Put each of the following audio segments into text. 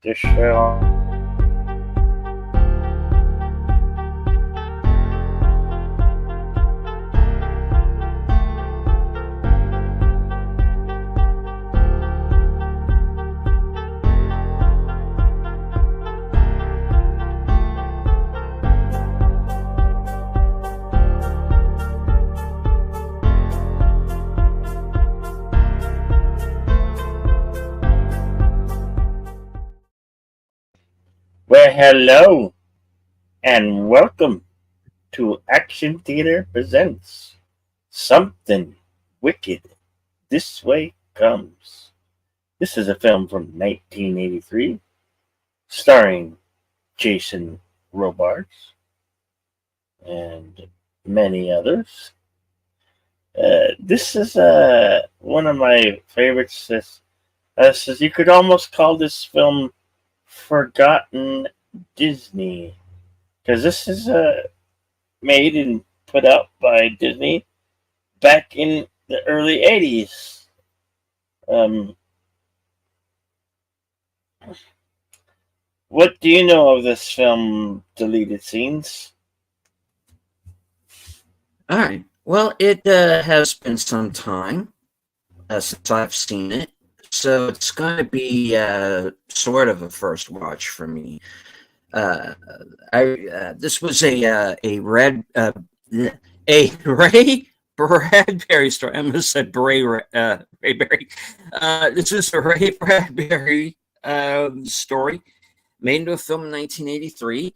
the show. Well, hello and welcome to Action Theater Presents Something Wicked This Way Comes. This is a film from 1983 starring Jason Robards and many others. This is one of my favorites. Says you could almost call this film Forgotten Disney because this is made and put out by Disney back in the early 80s. What do you know of this film, Deleted Scenes? All right. Well, it has been some time since I've seen it, so it's going to be sort of a first watch for me. This was a Ray Bradbury story. I almost said Rayberry. This is a Ray Bradbury story made into a film in 1983.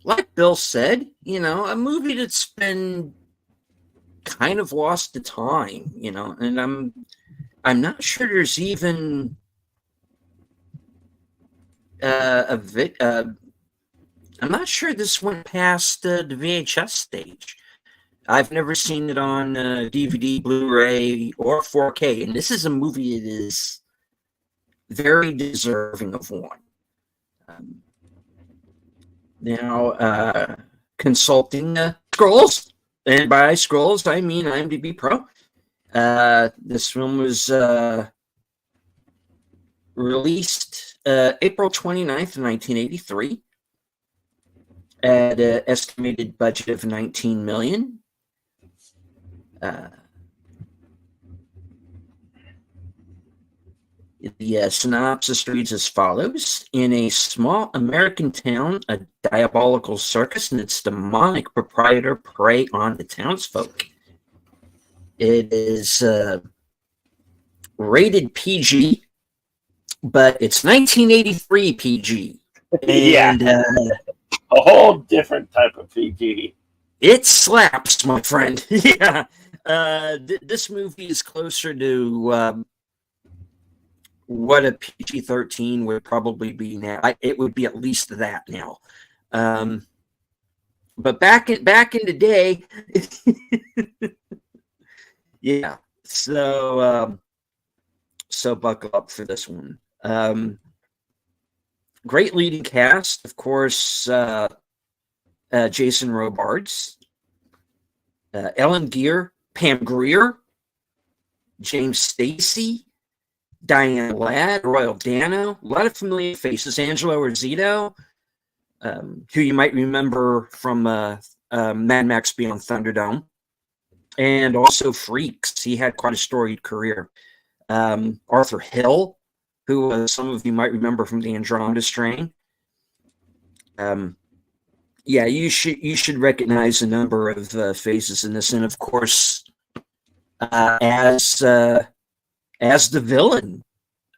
Like Bill said, a movie that's been kind of lost to time, and I'm not sure there's even I'm not sure this went past the VHS stage. I've never seen it on DVD, Blu-ray, or 4K, and this is a movie that is very deserving of one. Now, consulting scrolls, and by scrolls I mean IMDb Pro. This film was released April 29th, 1983, at an estimated budget of $19 million. The synopsis reads as follows. In a small American town, a diabolical circus and its demonic proprietor prey on the townsfolk. It is rated PG, but it's 1983 PG. And, yeah, a whole different type of PG. It slaps, my friend. Yeah. This movie is closer to what a PG-13 would probably be now. It would be at least that now. But back in the day, yeah. So buckle up for this one. Great leading cast, of course. Jason Robards, Ellen Geer, Pam Grier, James Stacy, Diane Ladd, Royal Dano, a lot of familiar faces. Angelo Erzito, who you might remember from Mad Max Beyond Thunderdome, and also Freaks. He had quite a storied career. Arthur Hill, who some of you might remember from the Andromeda Strain. Yeah, you should recognize a number of faces in this, and of course, as the villain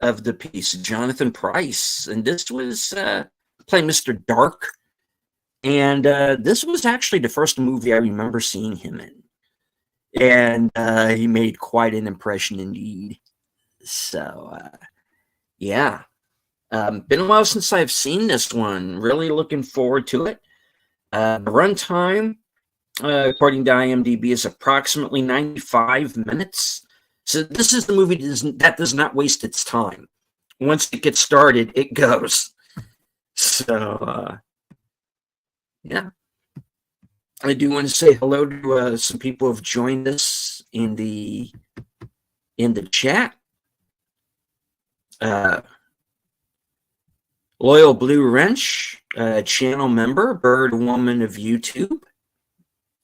of the piece, Jonathan Pryce, and this was playing Mr. Dark, and this was actually the first movie I remember seeing him in, and he made quite an impression indeed. So, yeah, been a while since I've seen this one. Really looking forward to it. The runtime, according to IMDb, is approximately 95 minutes. So this is the movie that does not waste its time. Once it gets started, it goes. So, yeah. I do want to say hello to some people who have joined us in the chat. Loyal Blue Wrench, channel member, Bird Woman of YouTube.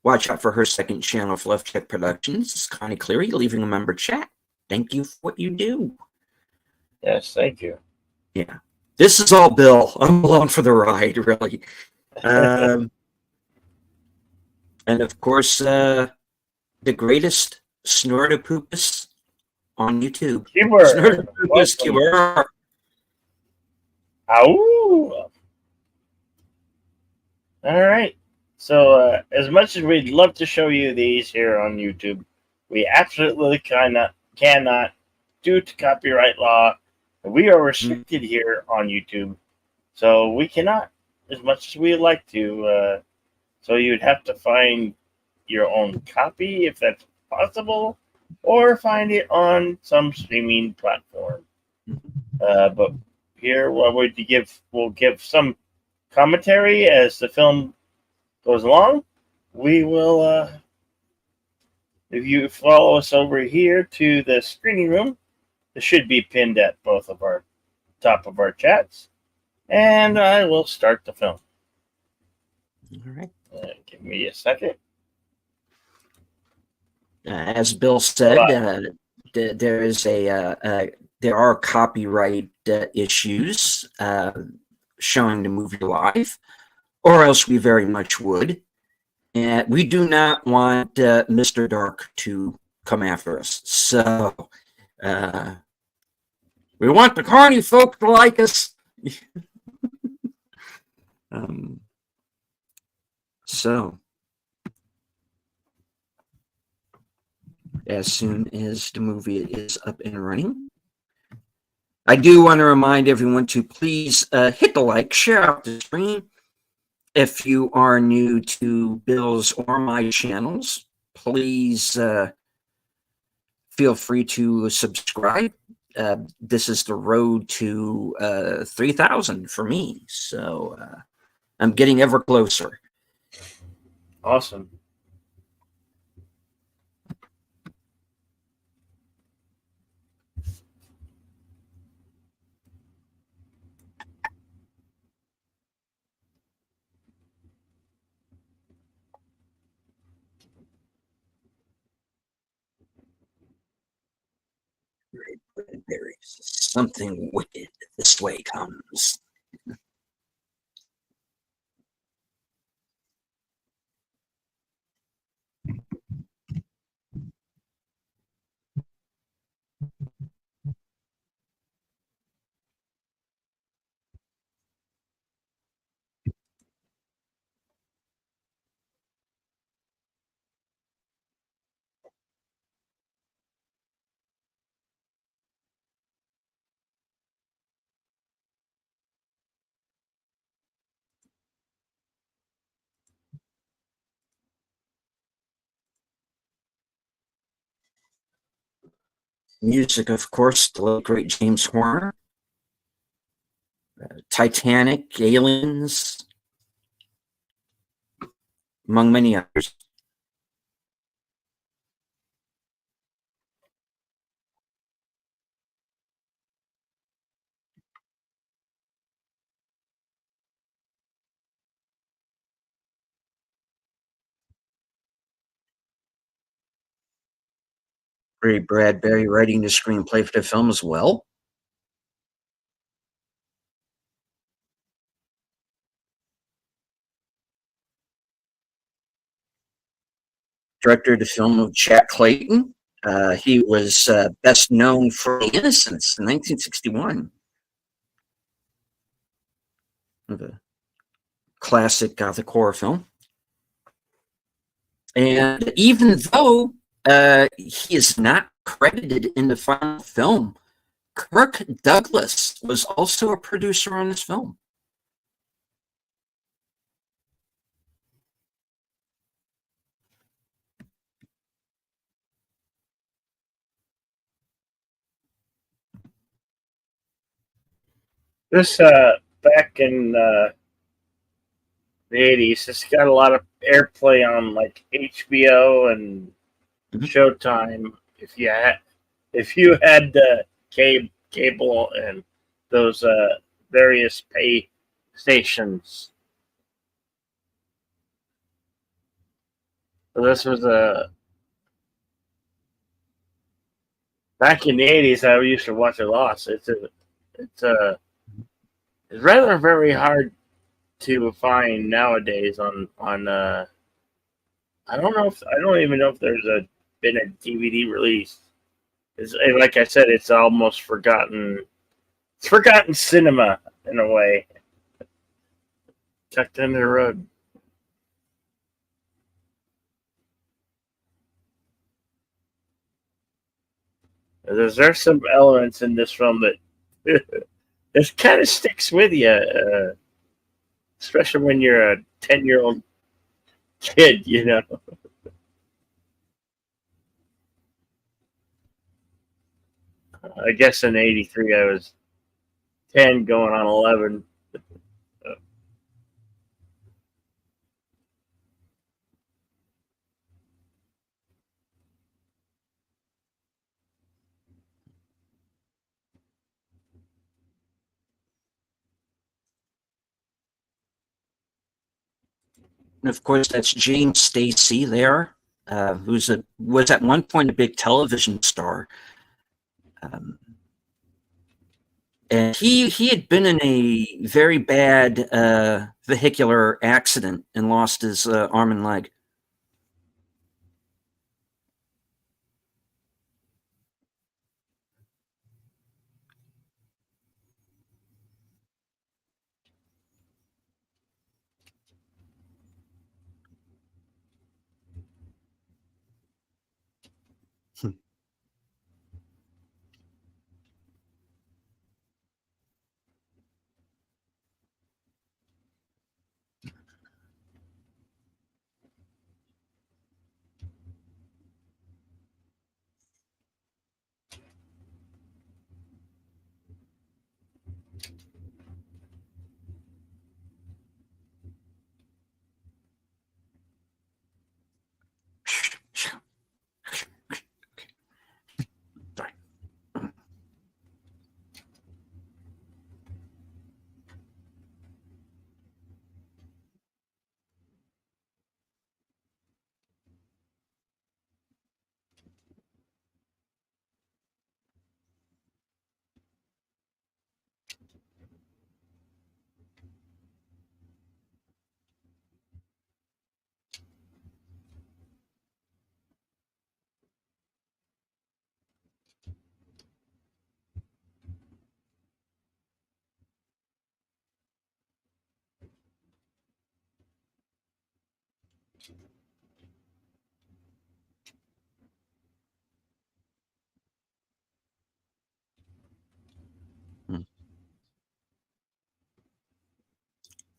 Watch out for her second channel, Fluff Check Productions. Connie Cleary, leaving a member chat. Thank you for what you do. Yes, thank you. Yeah. This is all Bill. I'm along for the ride, really. And of course, the greatest Snortopoopus on YouTube. Keeper, Snortopoopus welcome. Keeper. Ow! All right. So, as much as we'd love to show you these here on YouTube, we absolutely cannot, due to copyright law. We are restricted here on YouTube, so we cannot, as much as we'd like to. So you'd have to find your own copy if that's possible, or find it on some streaming platform. But here, we'll give some commentary as the film goes along. We will, if you follow us over here to the screening room, it should be pinned at both of our top of our chats, and I will start the film. All right. Give me a second. As Bill said, there are copyright issues showing the movie live, or else we very much would. And we do not want Mr. Dark to come after us. So we want the Carney folk to like us. So as soon as the movie is up and running, I do want to remind everyone to please hit the like, share out the stream. If you are new to Bill's or my channels, please feel free to subscribe. This is the road to 3,000 for me, so I'm getting ever closer. Awesome. There is something wicked this way comes. Music, of course, the late great James Horner. Titanic, Aliens, among many others. Ray Bradbury writing the screenplay for the film as well. Director of the film of Jack Clayton. He was best known for The Innocents in 1961. The classic gothic horror film. And even though he is not credited in the final film, Kirk Douglas was also a producer on this film. This back in the 80s, this got a lot of airplay on like HBO and Showtime. If you had cable and those various pay stations. So this was a back in the '80s. I used to watch a lot. So it's a it's rather very hard to find nowadays on I don't even know if there's been a DVD release. It's like I said, it's almost forgotten. It's forgotten cinema in a way, tucked under the rug. There's some elements in this film that this kind of sticks with you, especially when you're a 10-year-old kid. You know, I guess in '83 I was 10, going on 11. And of course, that's James Stacy there, was at one point a big television star. And he had been in a very bad vehicular accident and lost his arm and leg.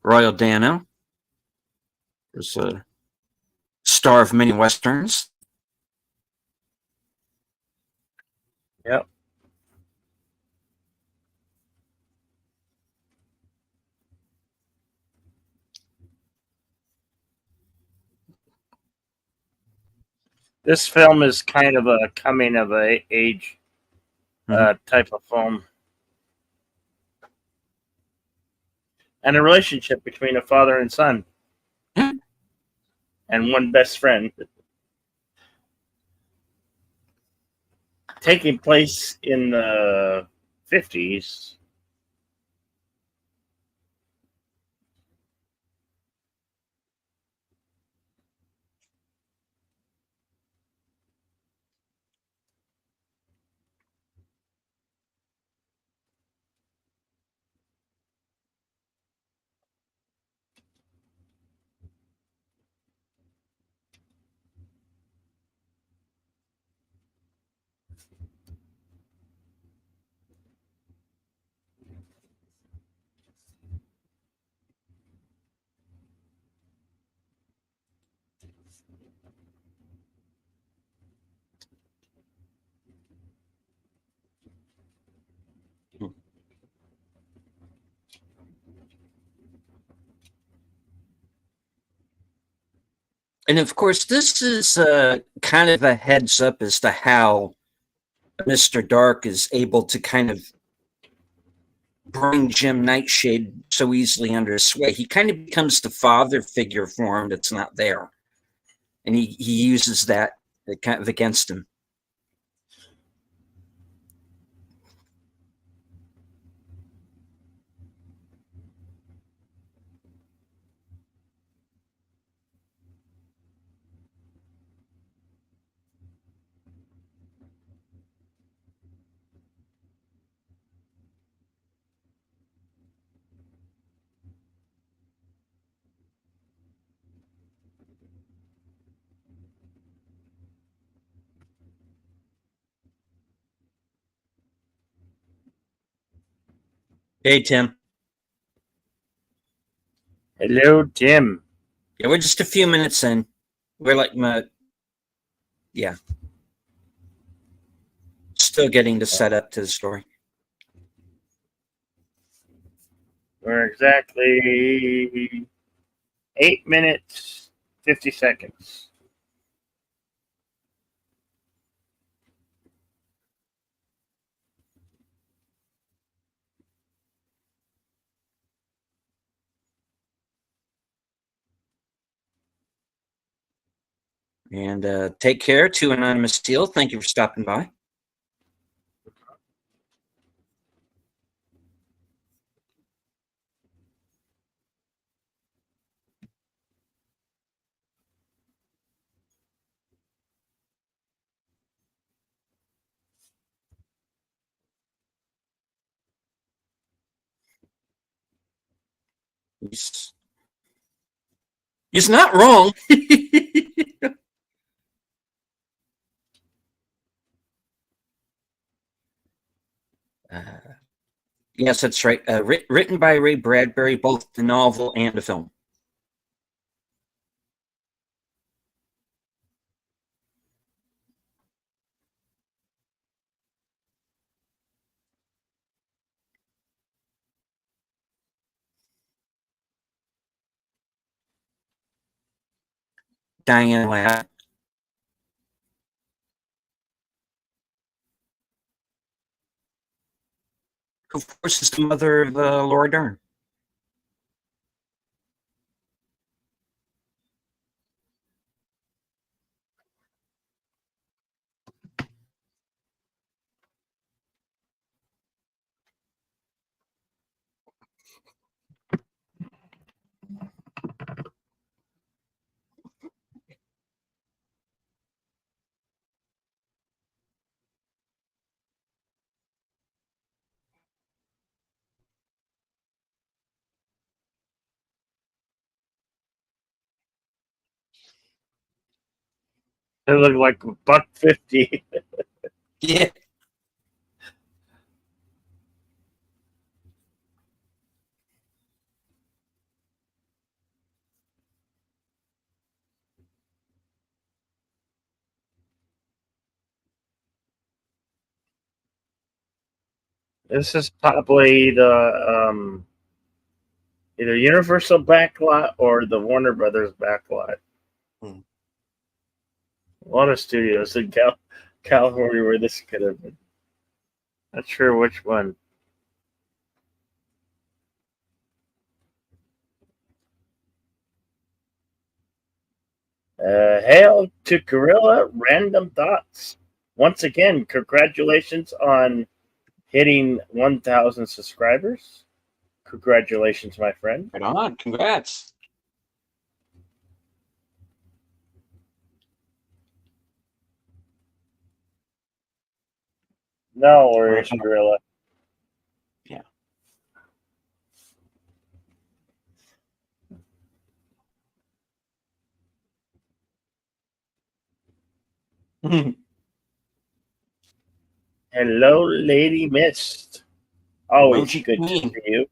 Royal Dano was a star of many westerns. Yep. This film is kind of a coming of age type of film, and a relationship between a father and son, and one best friend, taking place in the '50s. And of course, this is kind of a heads up as to how Mr. Dark is able to kind of bring Jim Nightshade so easily under his sway. He kind of becomes the father figure for him that's not there, and he uses that kind of against him. Hey, Tim. Hello, Tim. Yeah, we're just a few minutes in. We're like, yeah, still getting the setup to the story. We're exactly 8 minutes, 50 seconds. And take care to Anonymous Steel. Thank you for stopping by. He's not wrong. uh, yes, that's right. Written by Ray Bradbury, both the novel and the film. Diane Ladd, who, of course, is the mother of Laura Dern. It looked like $1.50. Yeah. This is probably the either Universal backlot or the Warner Brothers backlot. Hmm. A lot of studios in California where this could have been. Not sure which one. Hail to Gorilla Random Thoughts. Once again, congratulations on hitting 1,000 subscribers. Congratulations, my friend. Right on. Congrats. No worries, Gorilla. Yeah. Hello, Lady Mist. Always Emoji good to Queen. see you.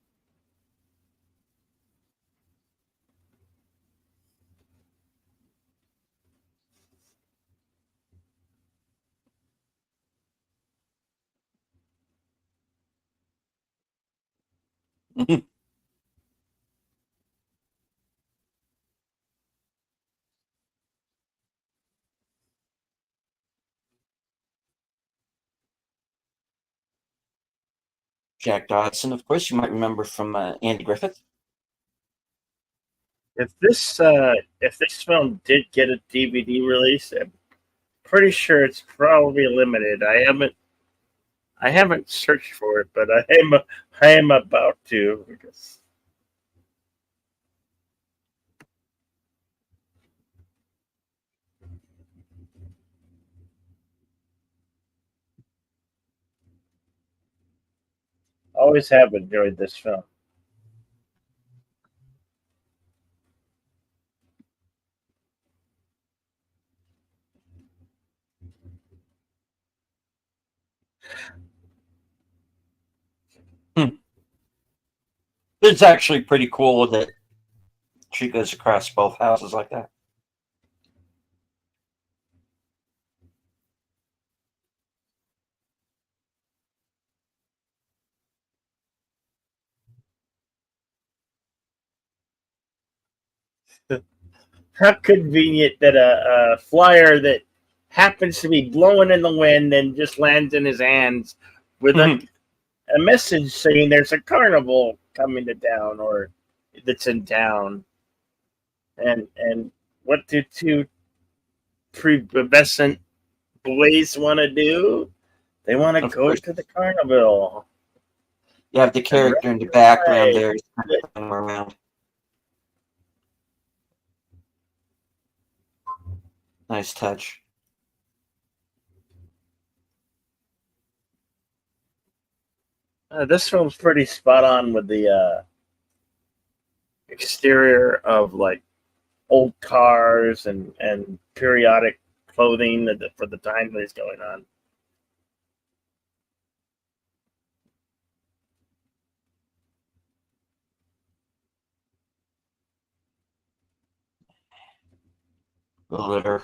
Jack Dodson, of course, you might remember from Andy Griffith. If this film did get a DVD release, I'm pretty sure it's probably limited. I haven't searched for it, but I am about to because I always have enjoyed this film. Hmm. It's actually pretty cool that she goes across both houses like that. How convenient that a flyer that happens to be blowing in the wind and just lands in his hands with a message saying there's a carnival coming to town or that's in town. And what do two prepubescent boys want to do? They want to Of go course, to the carnival you have the and character in the background ride. there kind of coming around. Nice touch. This film's pretty spot on with the exterior of like old cars and periodic clothing for the time that is going on. The litter.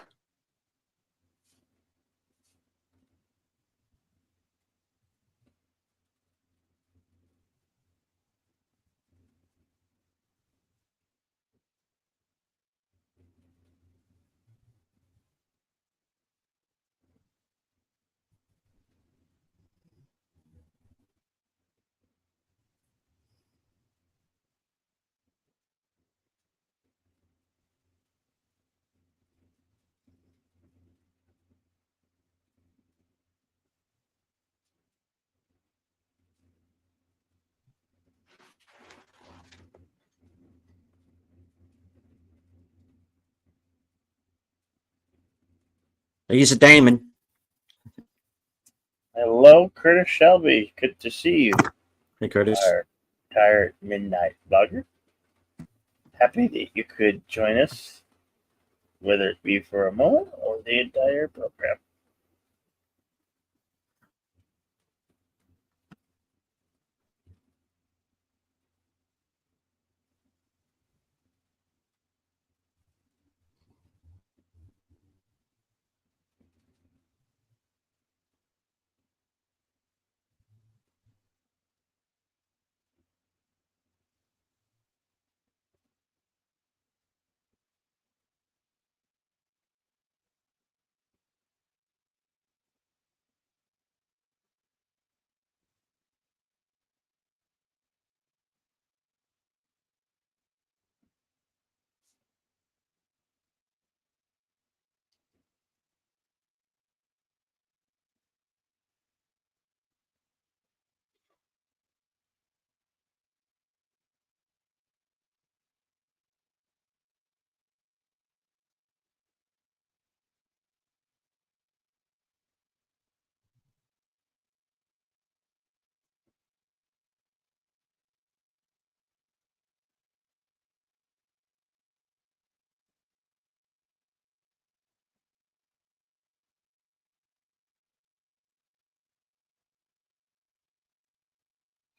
He's a Damon. Hello, Curtis Shelby. Good to see you, Hey, Curtis. our tired midnight vlogger. Happy that you could join us, whether it be for a moment or the entire program.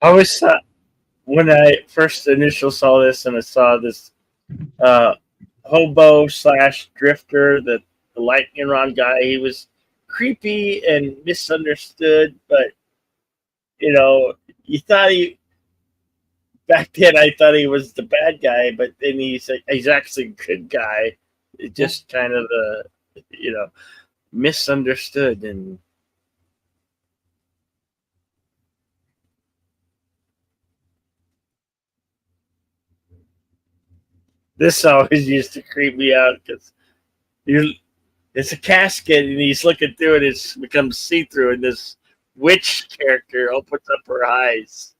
I always thought when I first initial saw this and I saw this uh, hobo slash drifter, the lightning rod guy, he was creepy and misunderstood, but you know, you thought he back then I thought he was the bad guy, but then he's actually a good guy. It Yeah. just kind of you know misunderstood and This always used to creep me out because you it's a casket and he's looking through it. It's becomes see through, and this witch character opens up her eyes.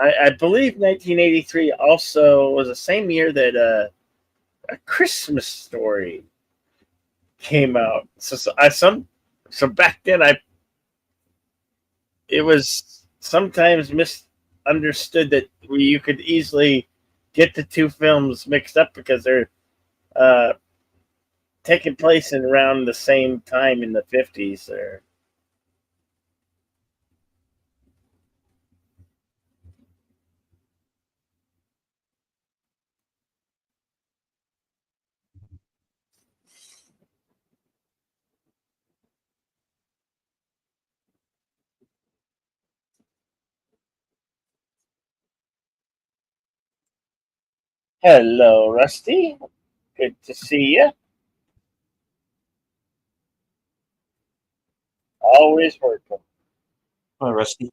I believe 1983 also was the same year that A Christmas Story came out. So back then I it was sometimes misunderstood that you could easily get the two films mixed up because they're uh, taking place in around the same time in the 50s. Or hello, Rusty. Good to see you. Always working. Oh, Rusty.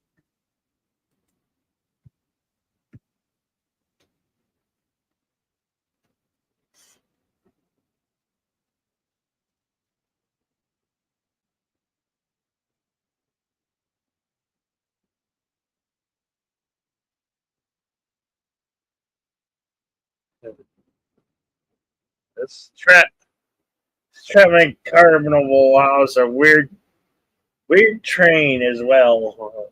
This traveling carnival house a weird train as well.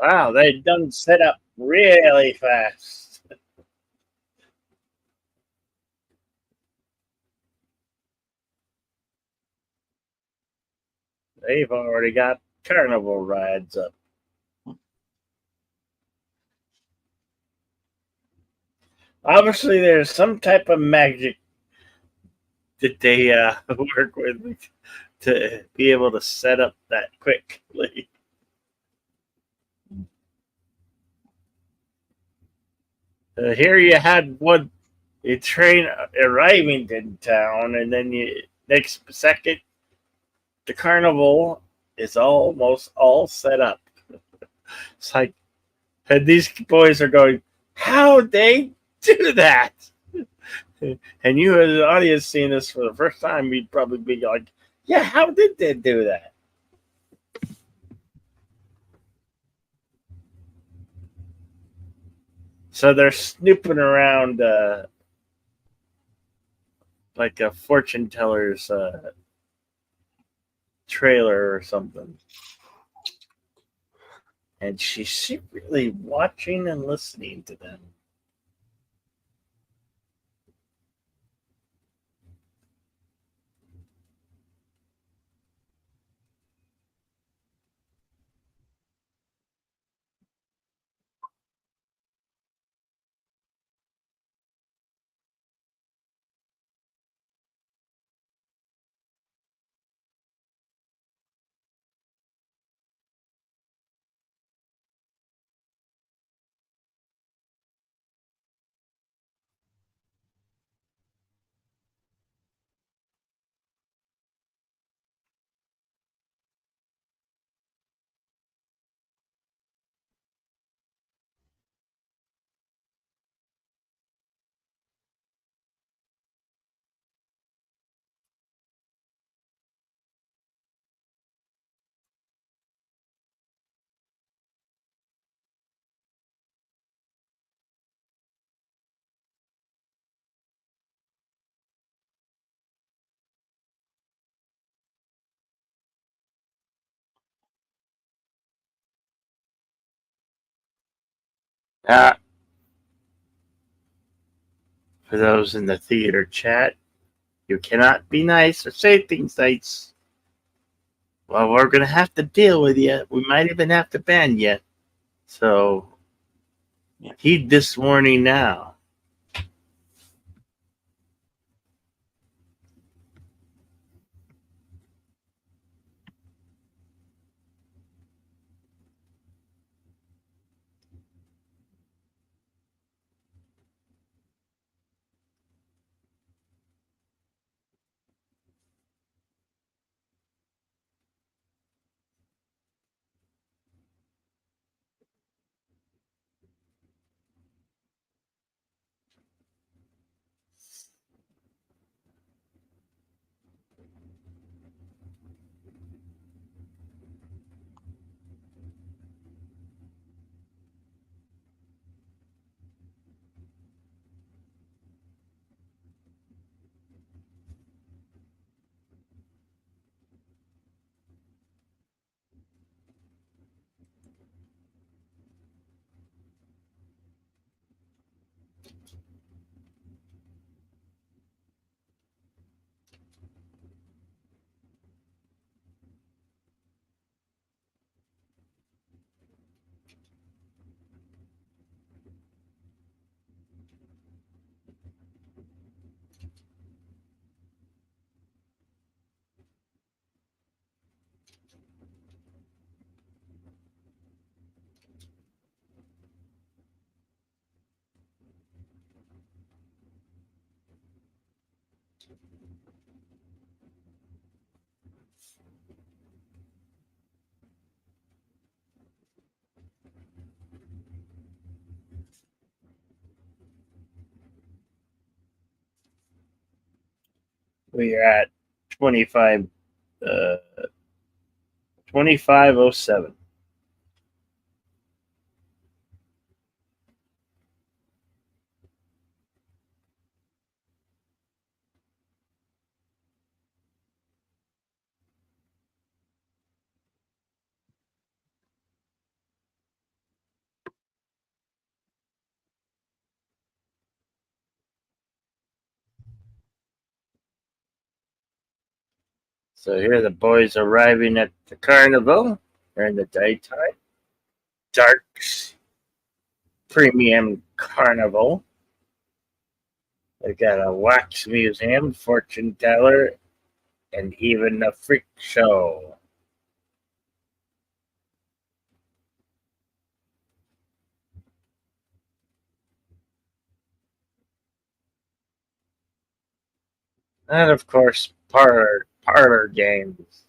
Wow, they done set up really fast. They've already got carnival rides up. Obviously, there's some type of magic that they work with to be able to set up that quickly. Here you had one a train arriving in town, and then you next second the carnival is almost all set up. It's like, and these boys are going, how they do that? And you as an audience seeing this for the first time, you'd probably be like, yeah, how did they do that? So they're snooping around like a fortune teller's trailer or something. And she's secretly watching and listening to them. Uh, for those in the theater chat, you cannot be nice or say things nice. Well, we're going to have to deal with you. We might even have to ban you. So Yeah. heed this warning now. We are at 25, 2507. So here are the boys arriving at the carnival. They're in the daytime. Dark's premium carnival. They got a wax museum, fortune teller, and even a freak show. And of course, parlor games.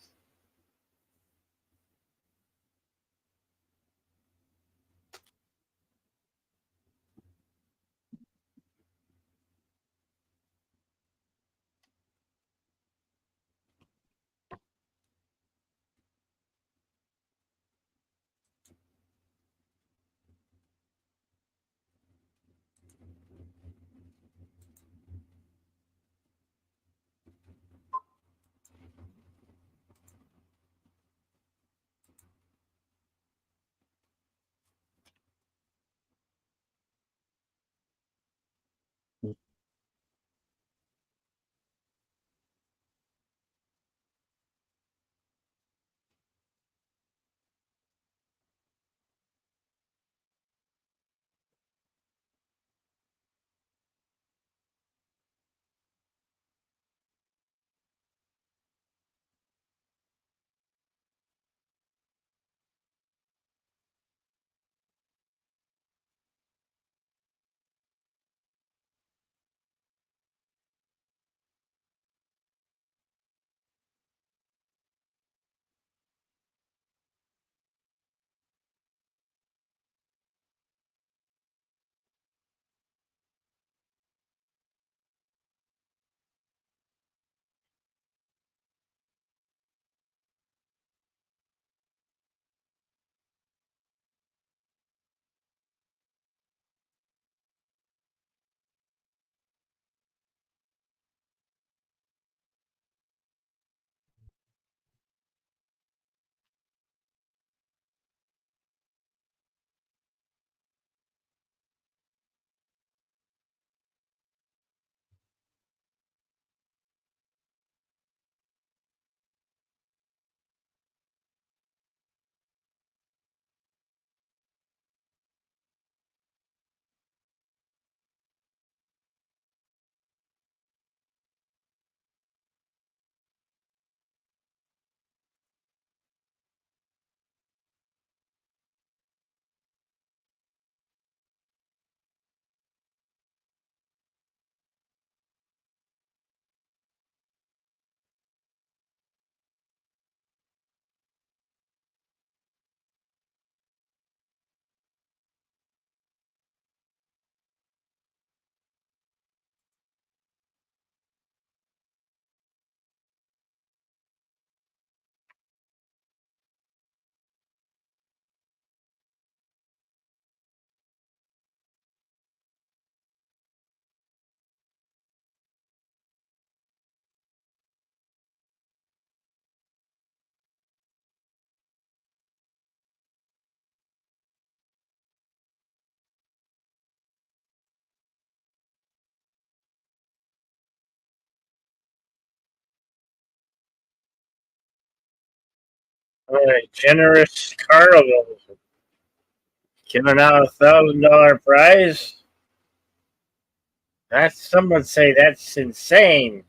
Generous Carnival giving out $1,000 prize. That's some would say that's insane.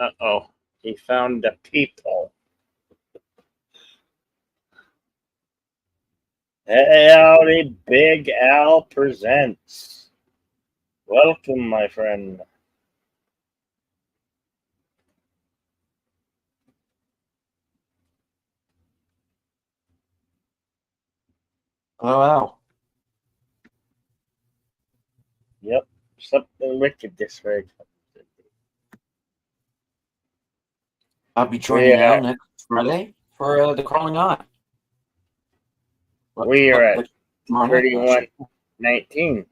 Uh-oh. He found the people. Hey, howdy, Big Al presents. Welcome, my friend. Oh wow! Yep, something wicked this way. I'll be joining We Al are next Friday for the crawling on. we are at Tomorrow night, actually. 3119.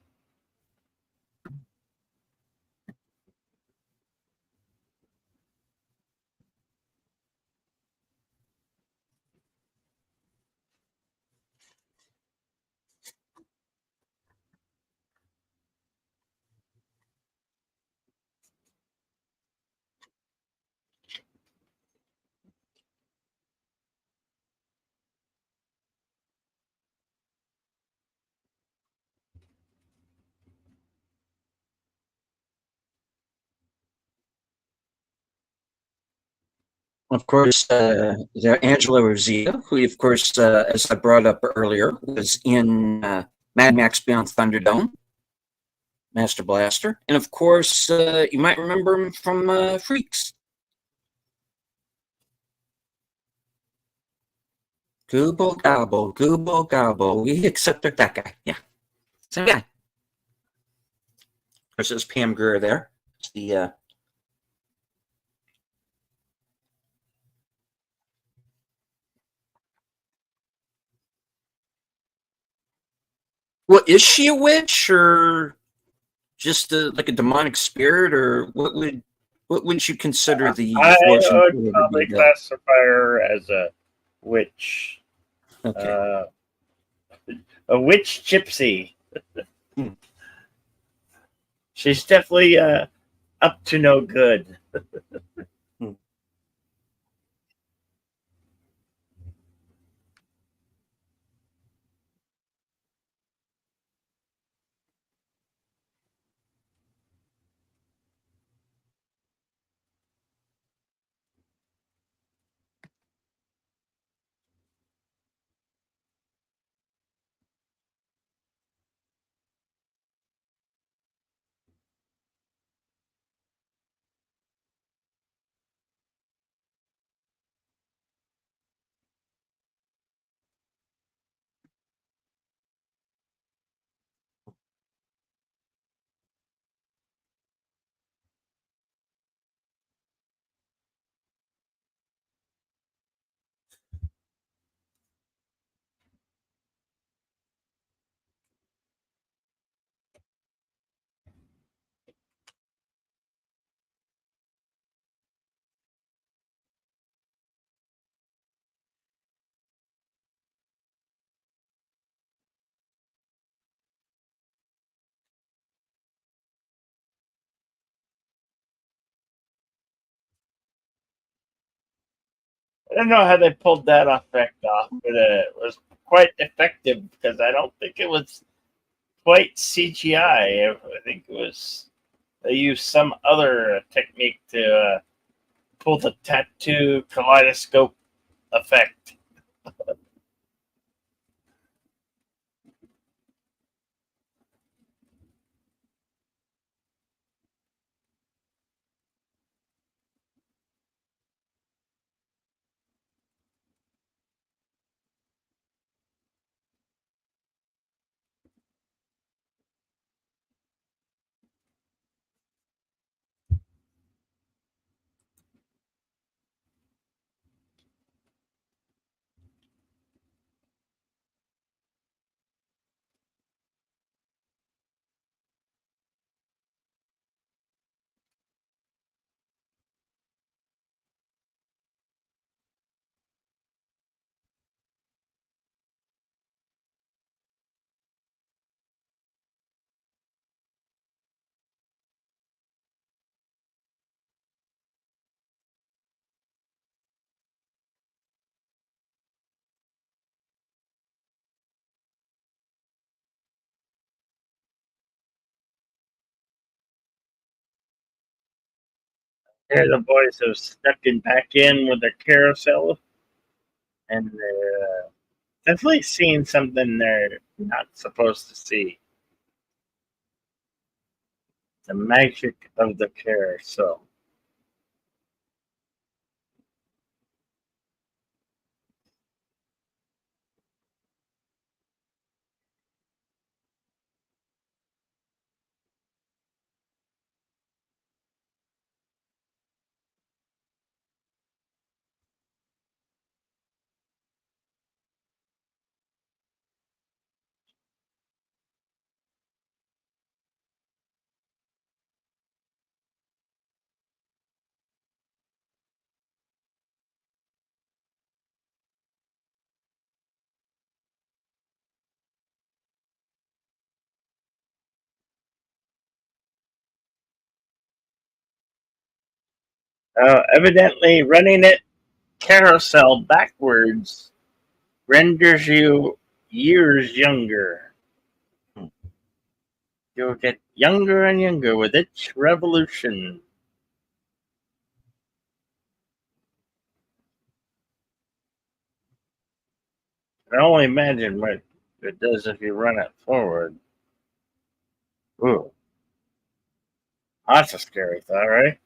Of course, Angela Rosita, who, of course, as I brought up earlier, was in Mad Max Beyond Thunderdome, Master Blaster, and of course, you might remember him from Freaks. Gooble gobble. We accepted that guy. Yeah, same guy. Of course, there's Pam Grier there. It's the well, is she a witch or just like a demonic spirit, or what would you consider the I fortune would teller to be? probably classify her as a witch. Okay. Uh, a witch gypsy. Hmm. She's definitely up to no good. Hmm. I don't know how they pulled that effect off, but it was quite effective because I don't think it was quite CGI. I think it was they used some other technique to pull the tattoo kaleidoscope effect. Here the boys have stuck it back in with their carousel, and they're definitely seeing something they're not supposed to see. The magic of the carousel. Evidently, running it carousel backwards renders you years younger. You'll get younger and younger with each revolution. I can only imagine what it does if you run it forward. Ooh, that's a scary thought, right?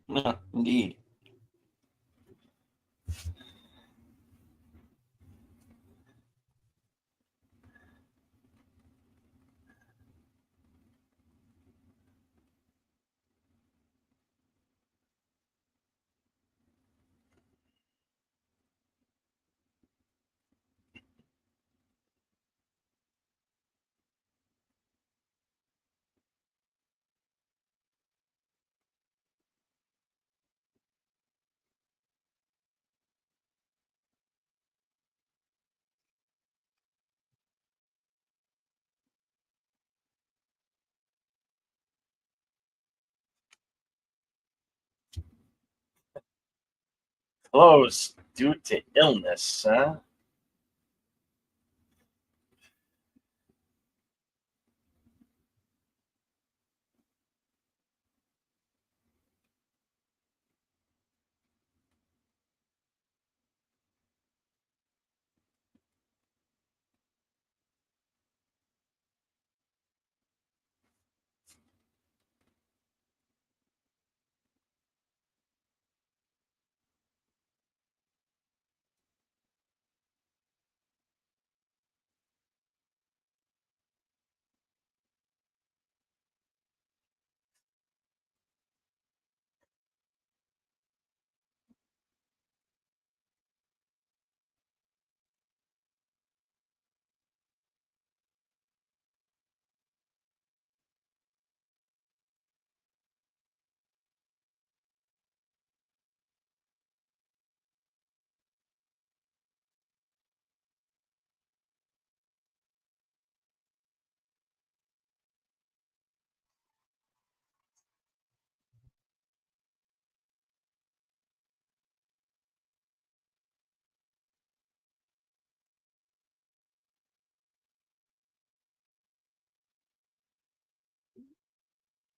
Yeah, indeed. Closed due to illness, huh?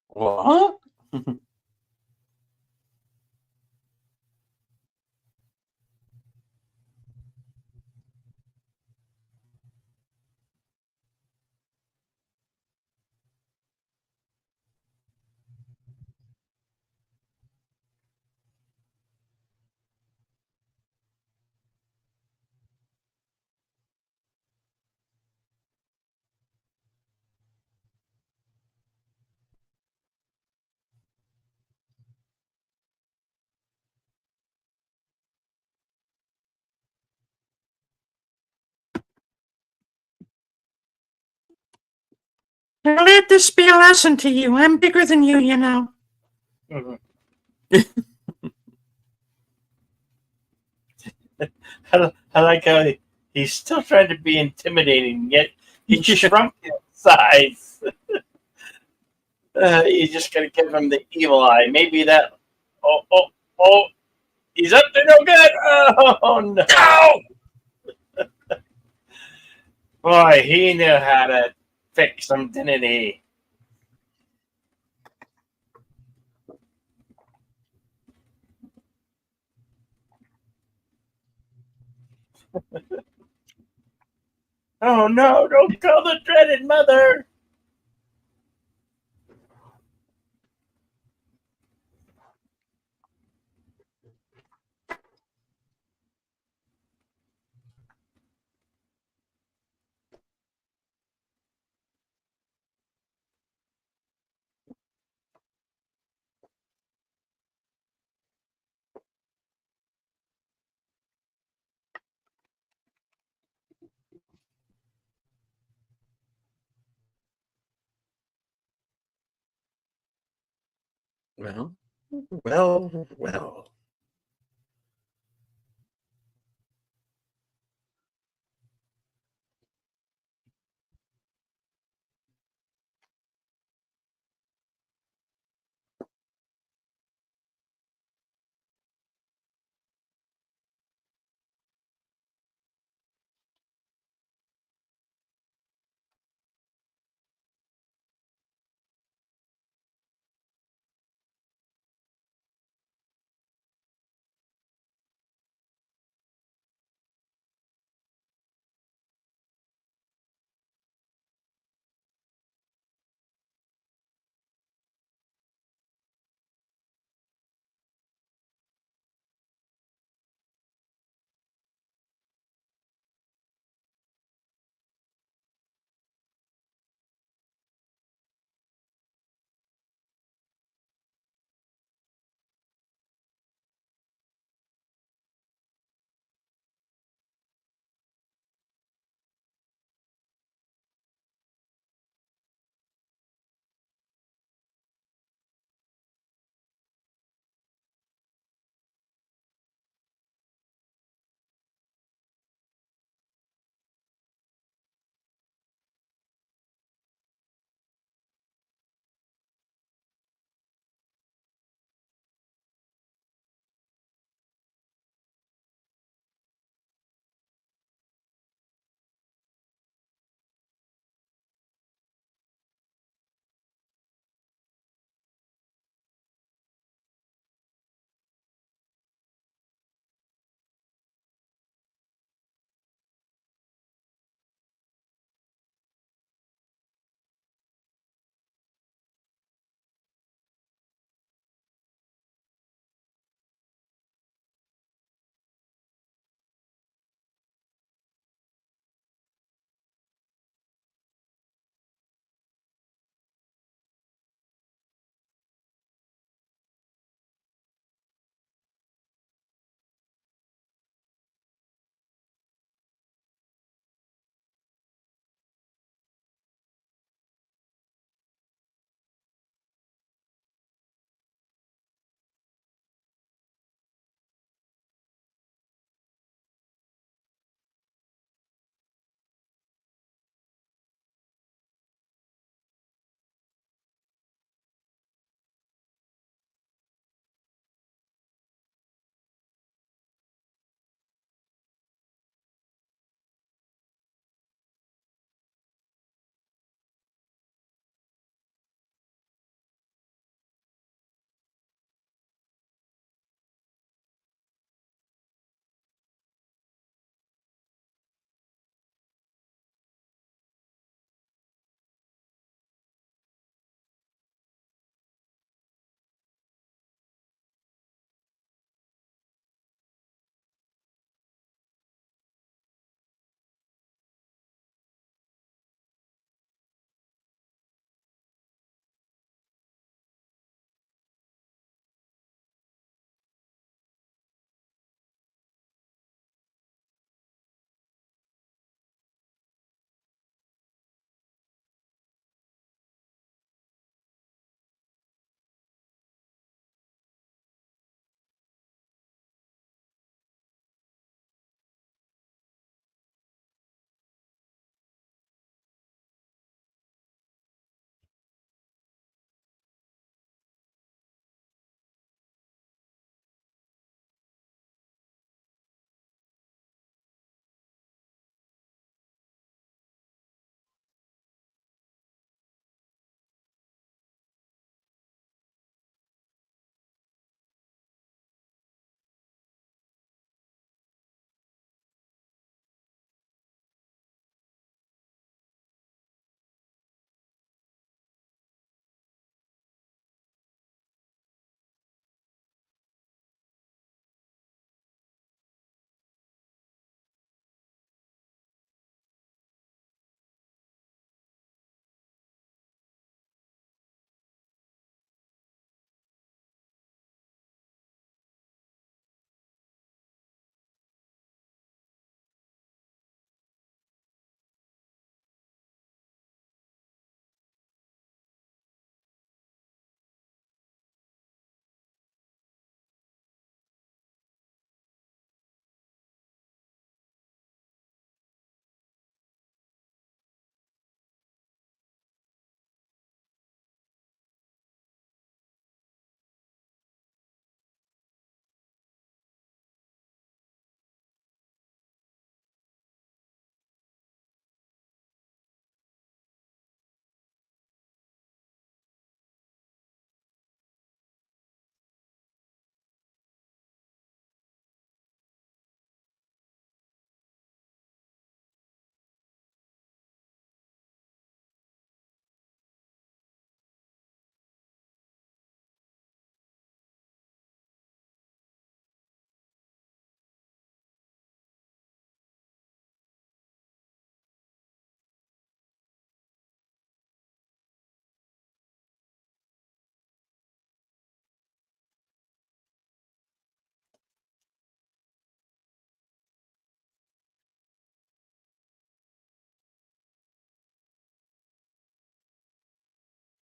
What? Now let this be a lesson to you. I'm bigger than you, you know. Mhm. I like how he's still trying to be intimidating, yet he shrunk in size. You just gotta give him the evil eye. Maybe that. Oh, oh, oh! He's up to no good. Oh no! Ow! Boy, he knew how to fix him, didn't he? Oh no, don't call the dreaded mother. Well, well.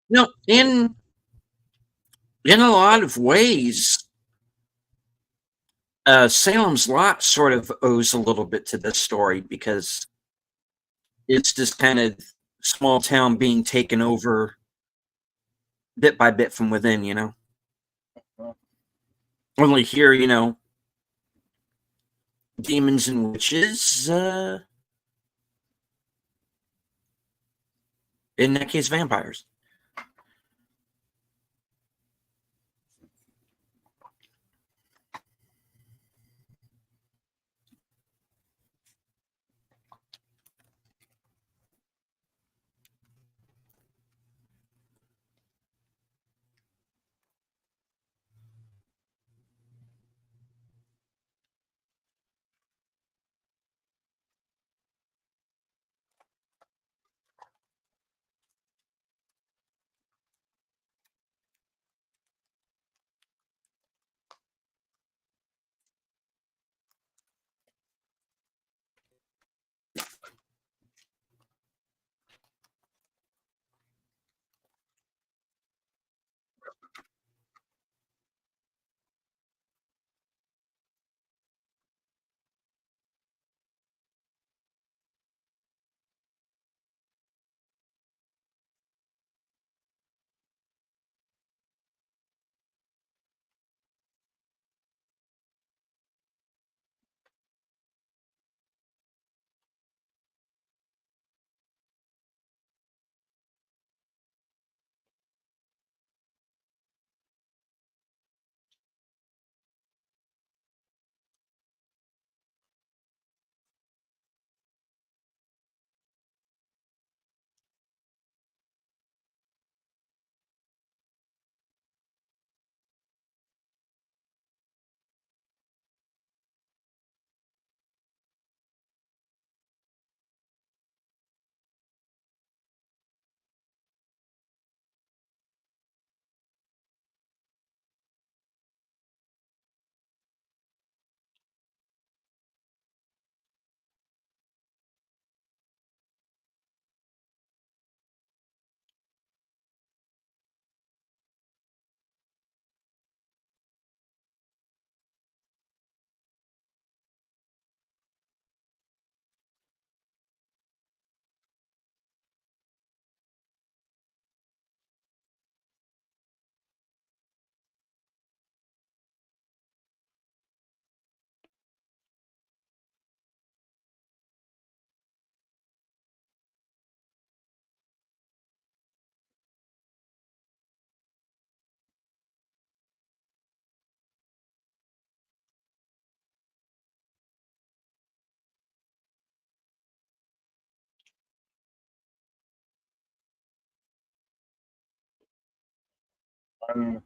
No, in a lot of ways, Salem's Lot sort of owes a little bit to this story because it's this kind of small town being taken over bit by bit from within, you know. Only here, you know, demons and witches, in that case, vampires. Um,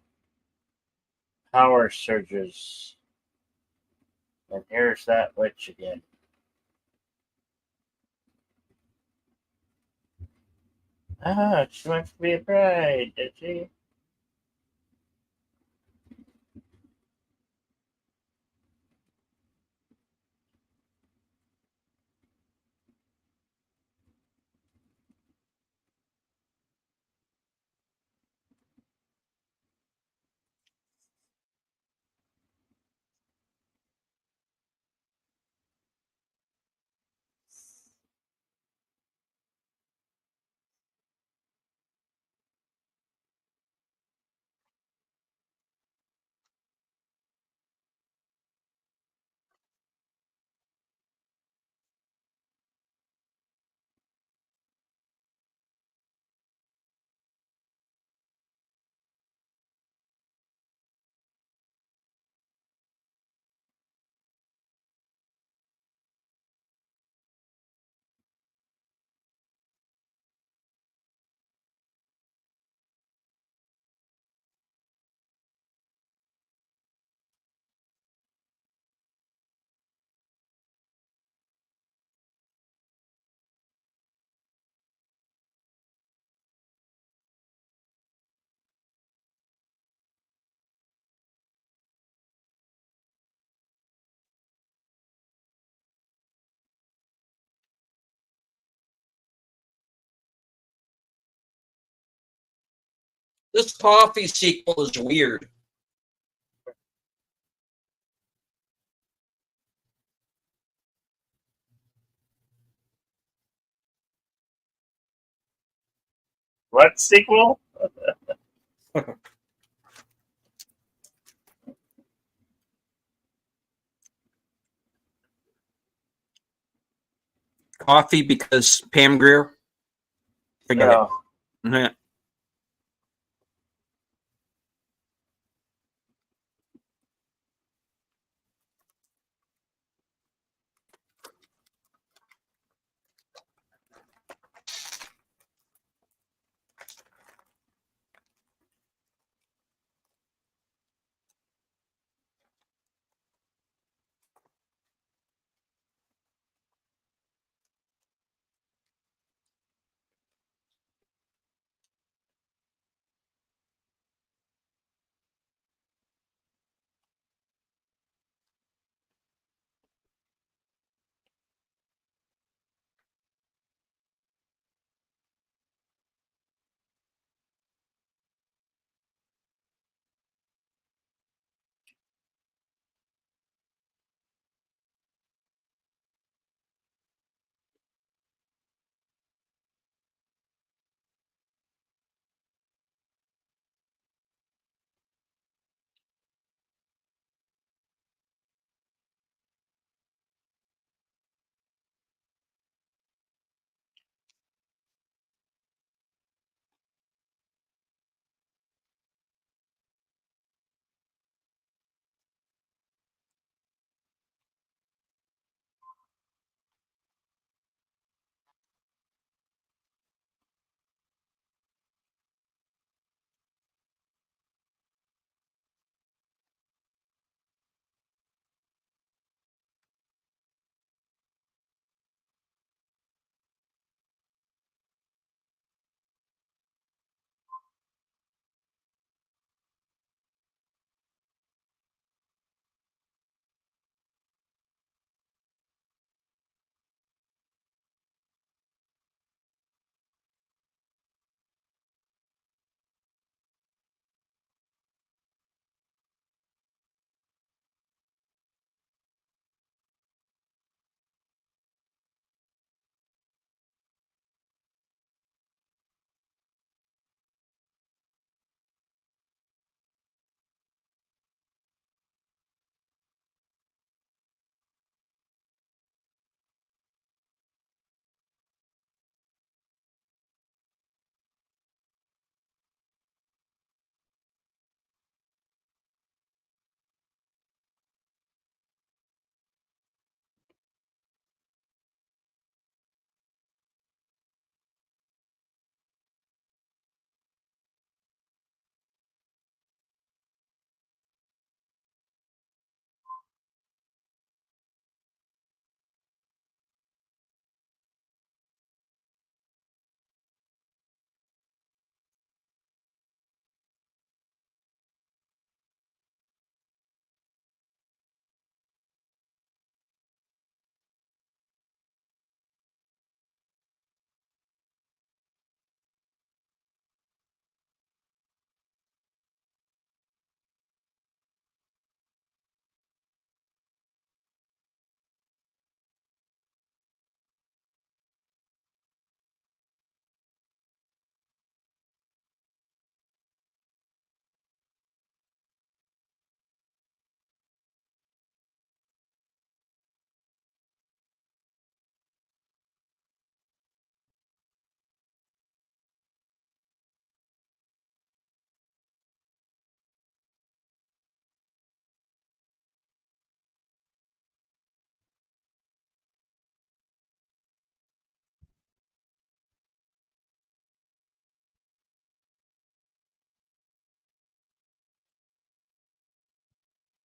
power surges. And here's that witch again. Ah, she wants to be a bride, did she? This coffee sequel is weird. What sequel? Coffee because Pam Grier. Forget No. it.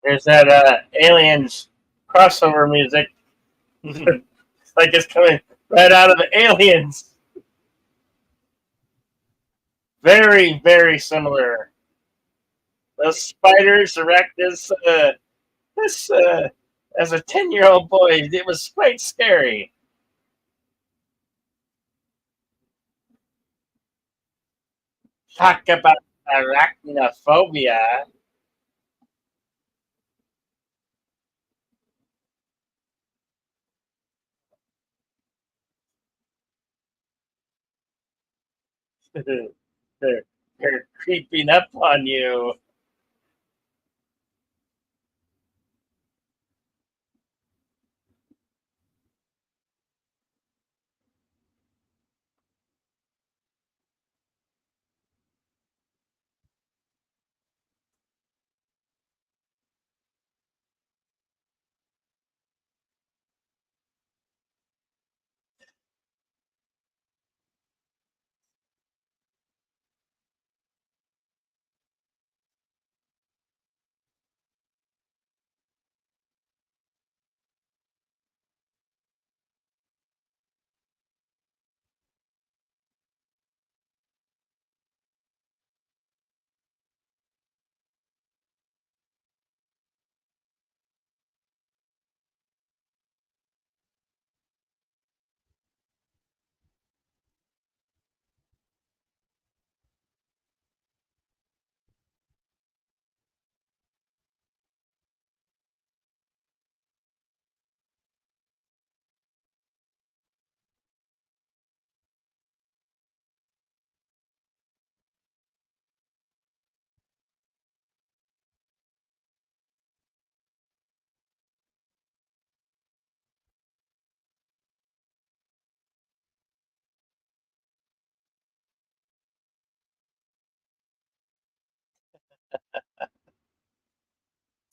There's that aliens crossover music, like it's coming right out of the aliens. Very, very similar. Those spiders, arachnids. This, as a 10-year-old boy, it was quite scary. Talk about Arachnophobia. They're creeping up on you.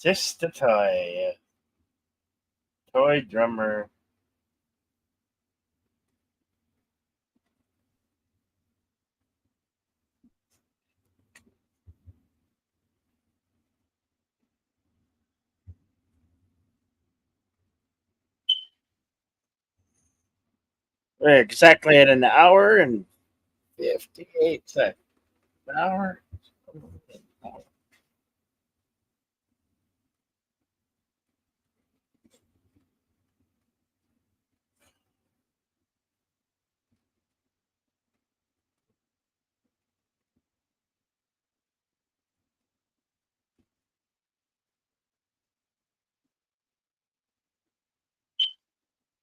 Just a toy. Toy drummer. We're exactly at an hour and 58 seconds. An hour?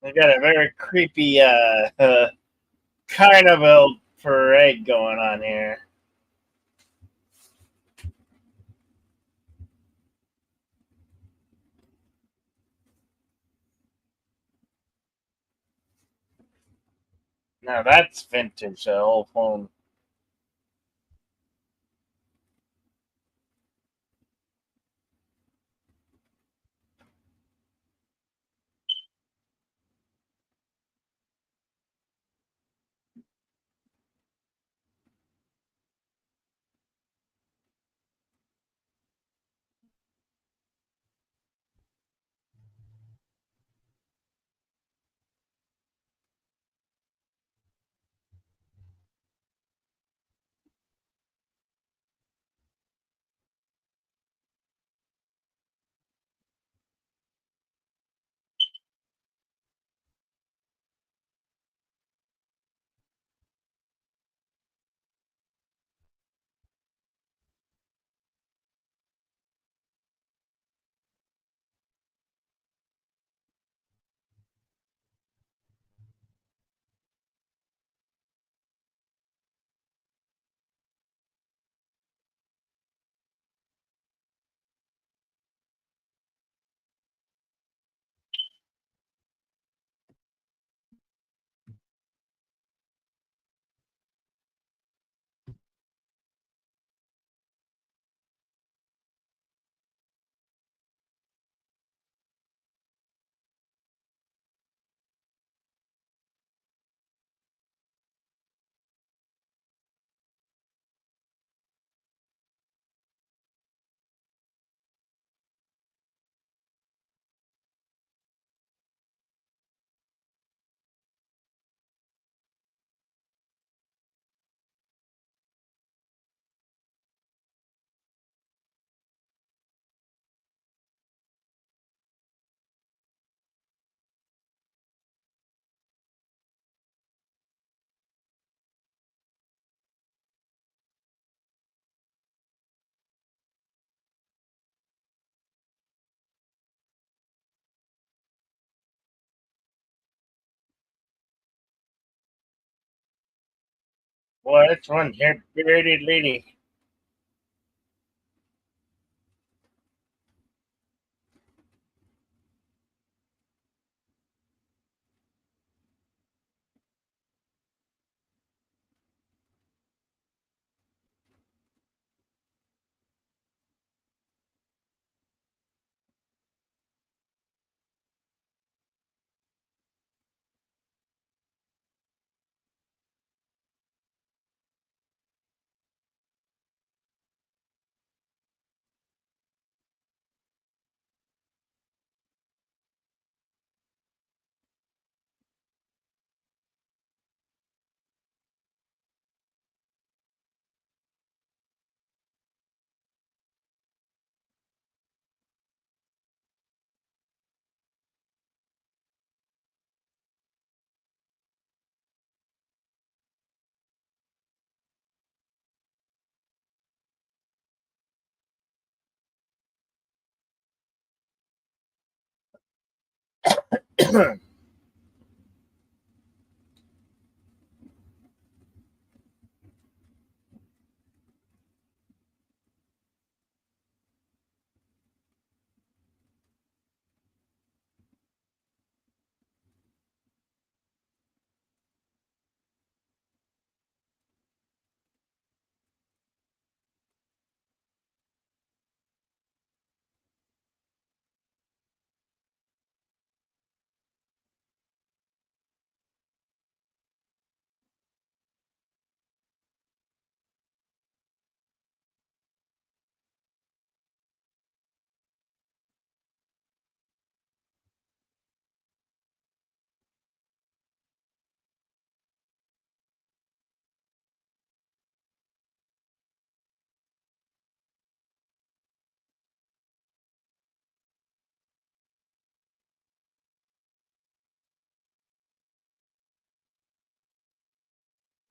They got a very creepy carnival parade going on here. Now that's vintage, the old phone. Boy, that's one hair bearded lady.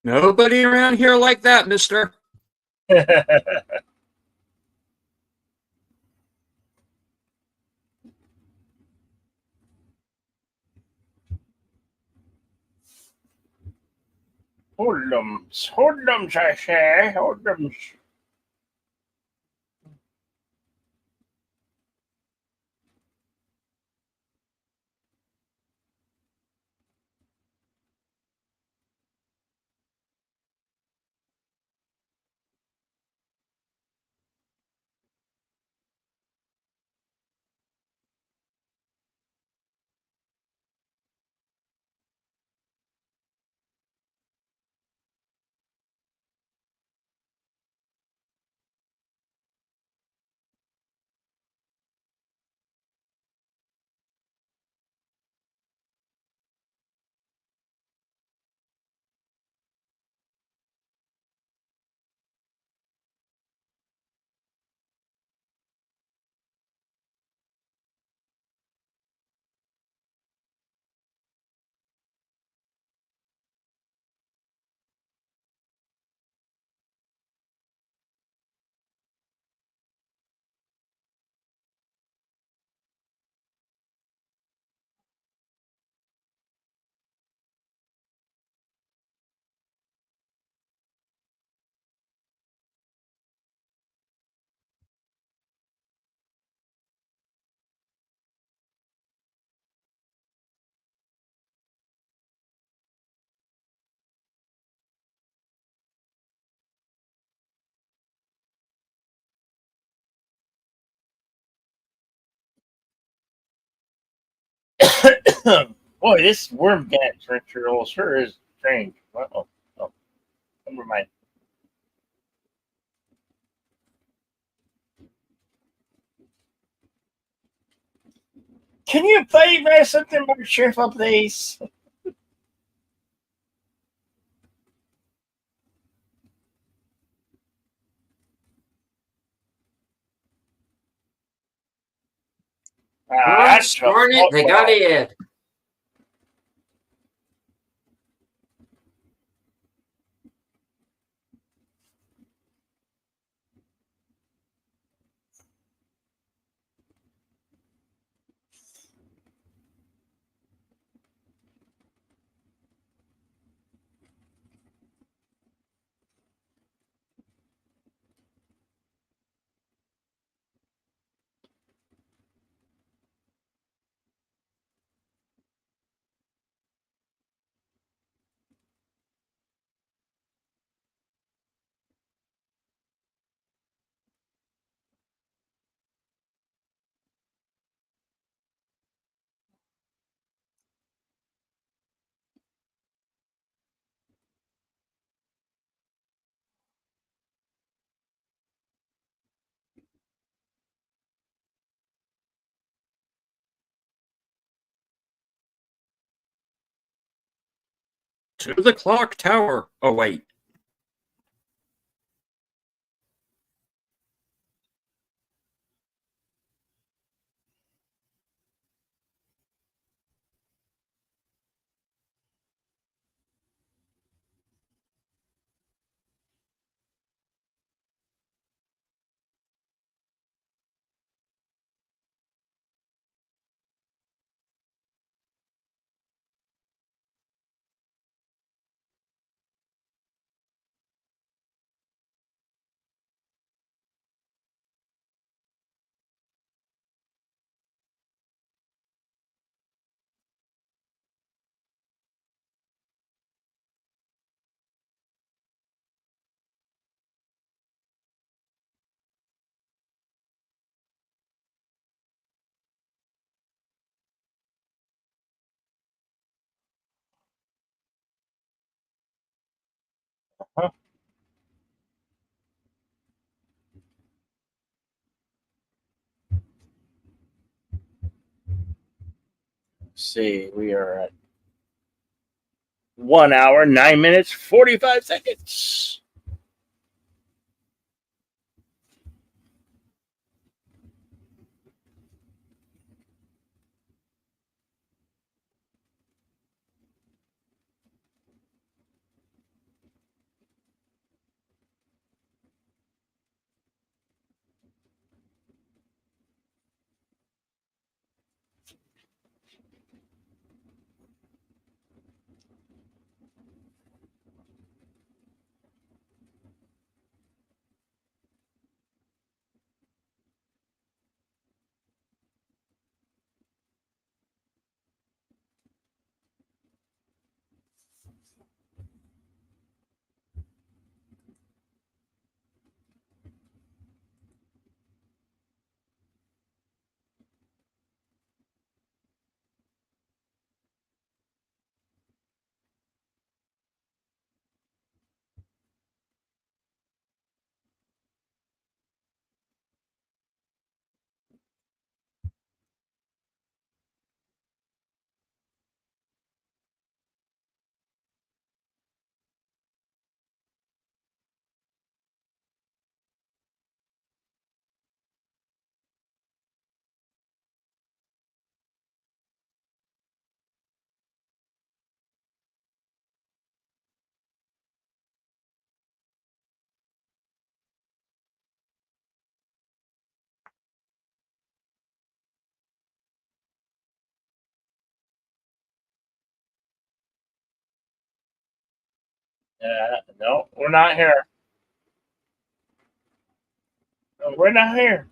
Nobody around here like that, mister. Hoodlums, hoodlums, I say, hoodlums. Boy, this worm dance ritual sure is strange. Well, oh, never mind. Can you play me something more cheerful, please? Gosh That's a darn it, they got football. it. To the clock tower. Oh, wait. Huh? Let's see, we are at 1 hour, 9 minutes, 45 seconds. No, we're not here. No, we're not here.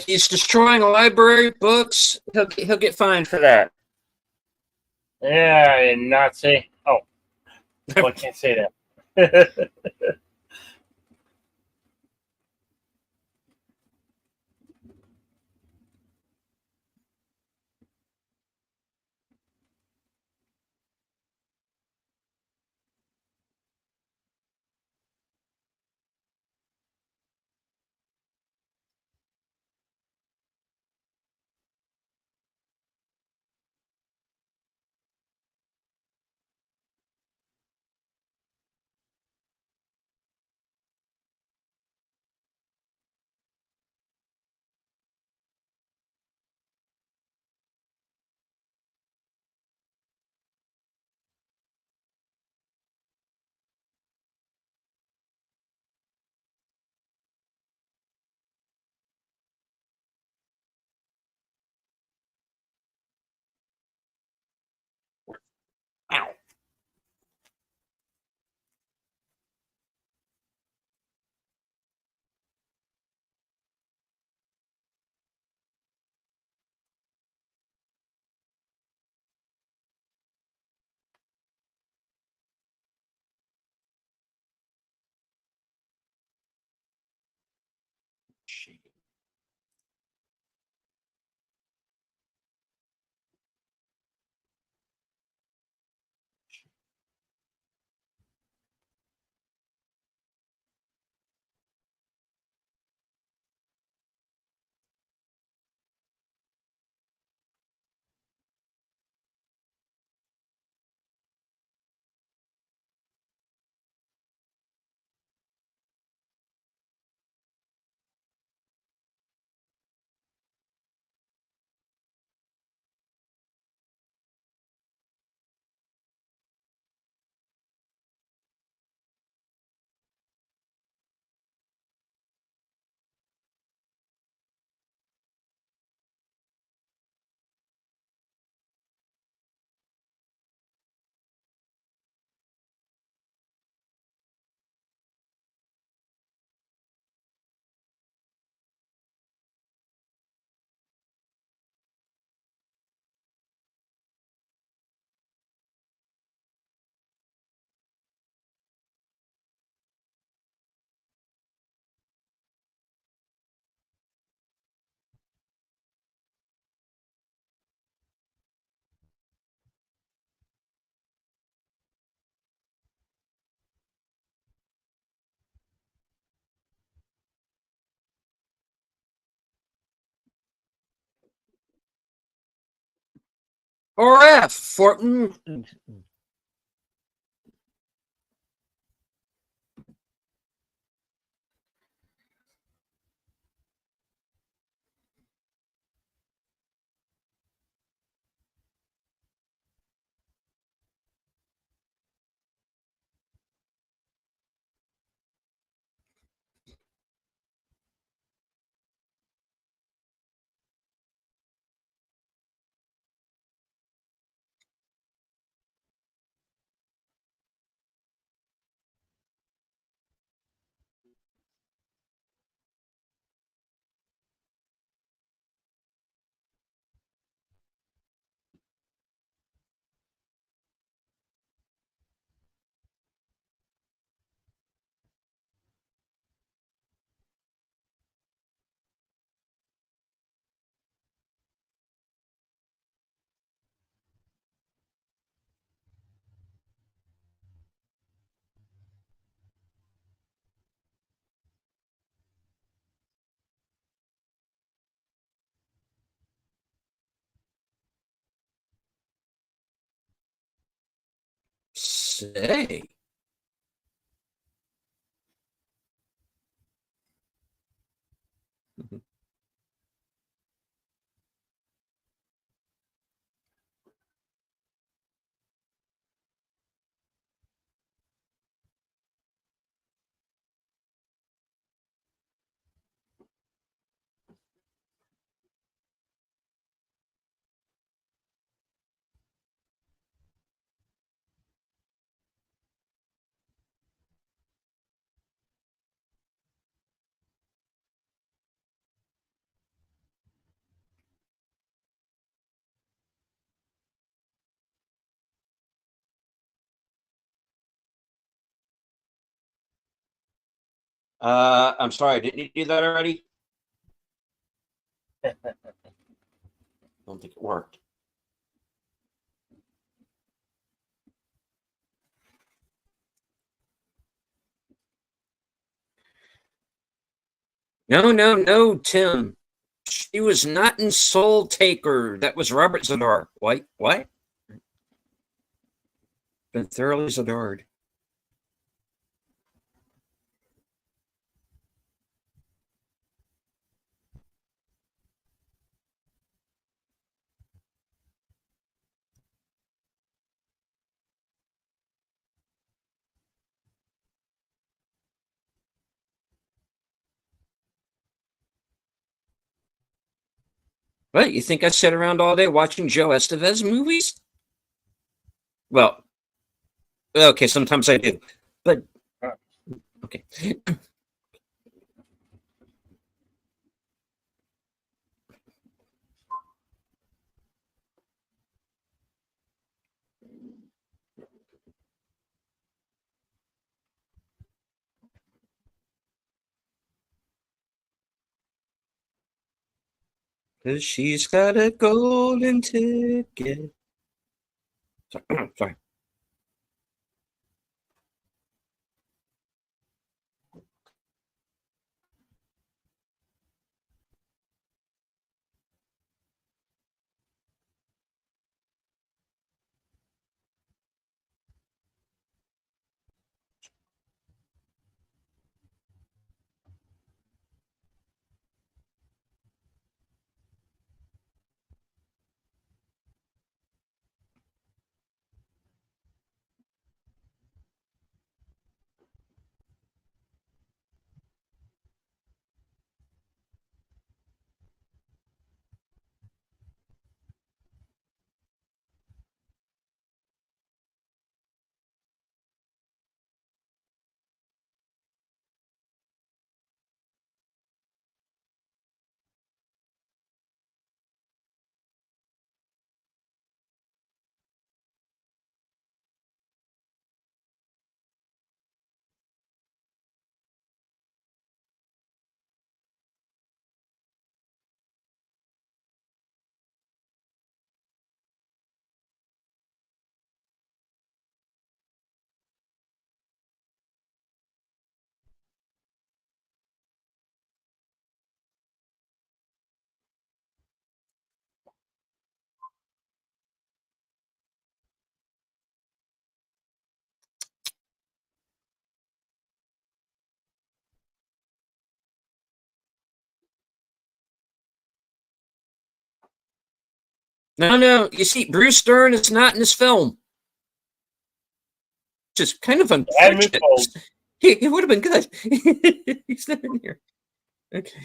He's destroying a library, books. He'll get fined for that. Yeah, Nazi. Oh, well, I can't say that. Ow. Or F for say. I'm sorry, didn't you do that already? I don't think it worked. No, no, no, Tim. She was not in Soul Taker. That was Robert Zadar. What? Been thoroughly Zadarred. What? You think I sit around all day watching Joe Estevez movies? Well, okay, sometimes I do. But, okay. Because she's got a golden ticket. Sorry. No, no. You see, Bruce Dern is not in this film. Just kind of I move unfortunate. forward. He would have been good. He's not in here. Okay.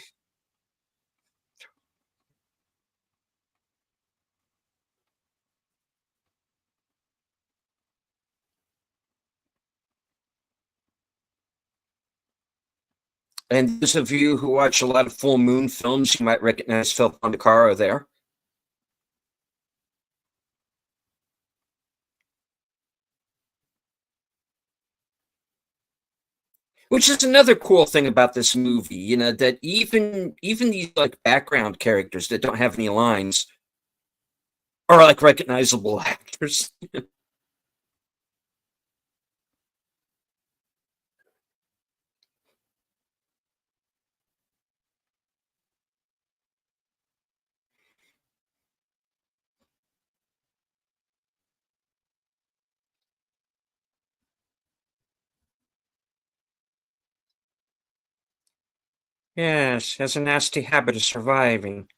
And those of you who watch a lot of full moon films, you might recognize Phil Fondacaro there. Which is another cool thing about this movie, you know, that even these like background characters that don't have any lines are like recognizable actors. Yes, has a nasty habit of surviving.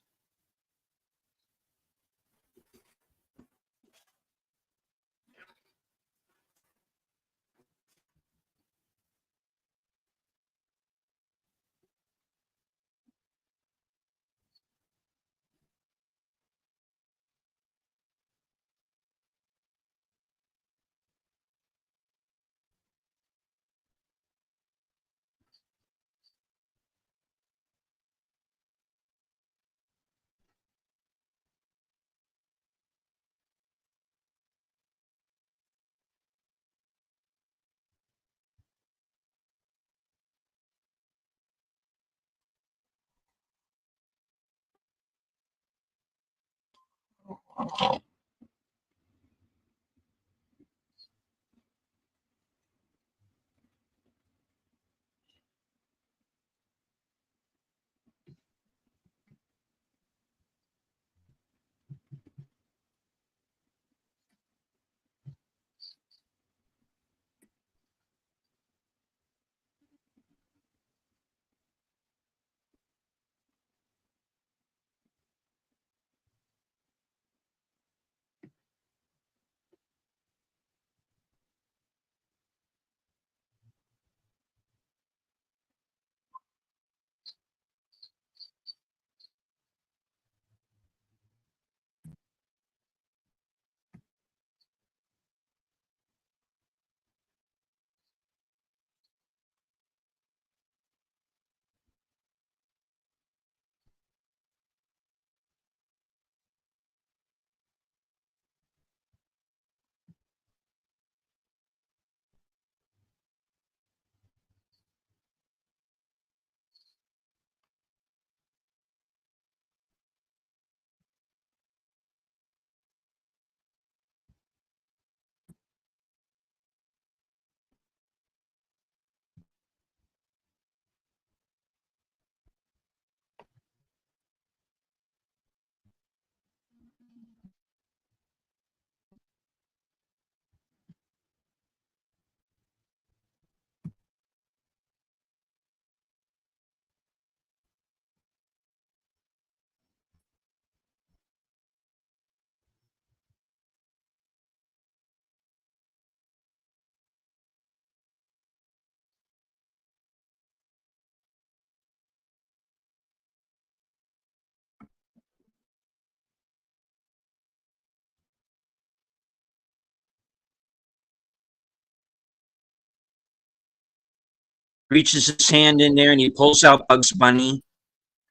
Reaches his hand in there and he pulls out Bugs Bunny.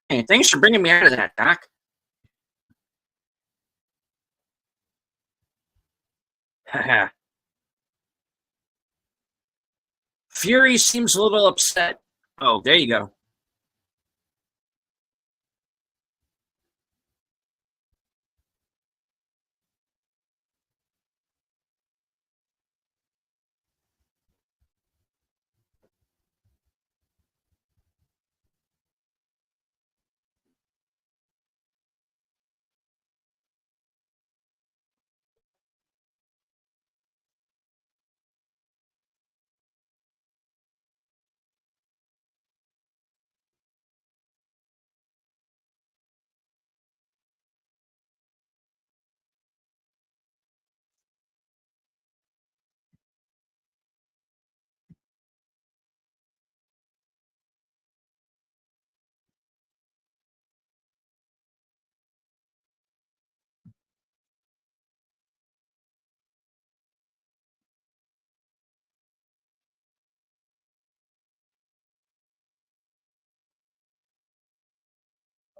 Hey, thanks for bringing me out of that, Doc. Fury seems a little upset. Oh, there you go.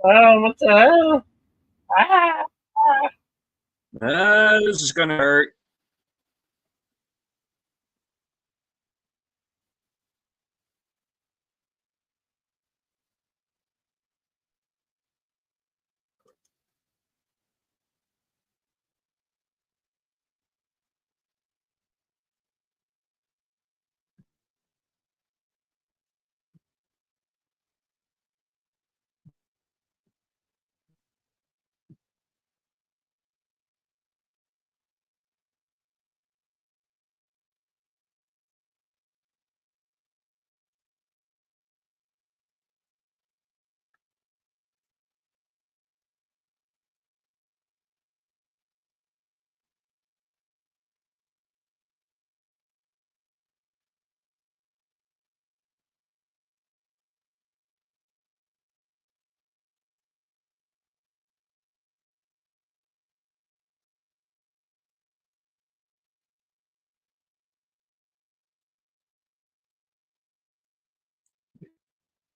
Oh, what the hell? Ah! This is gonna hurt.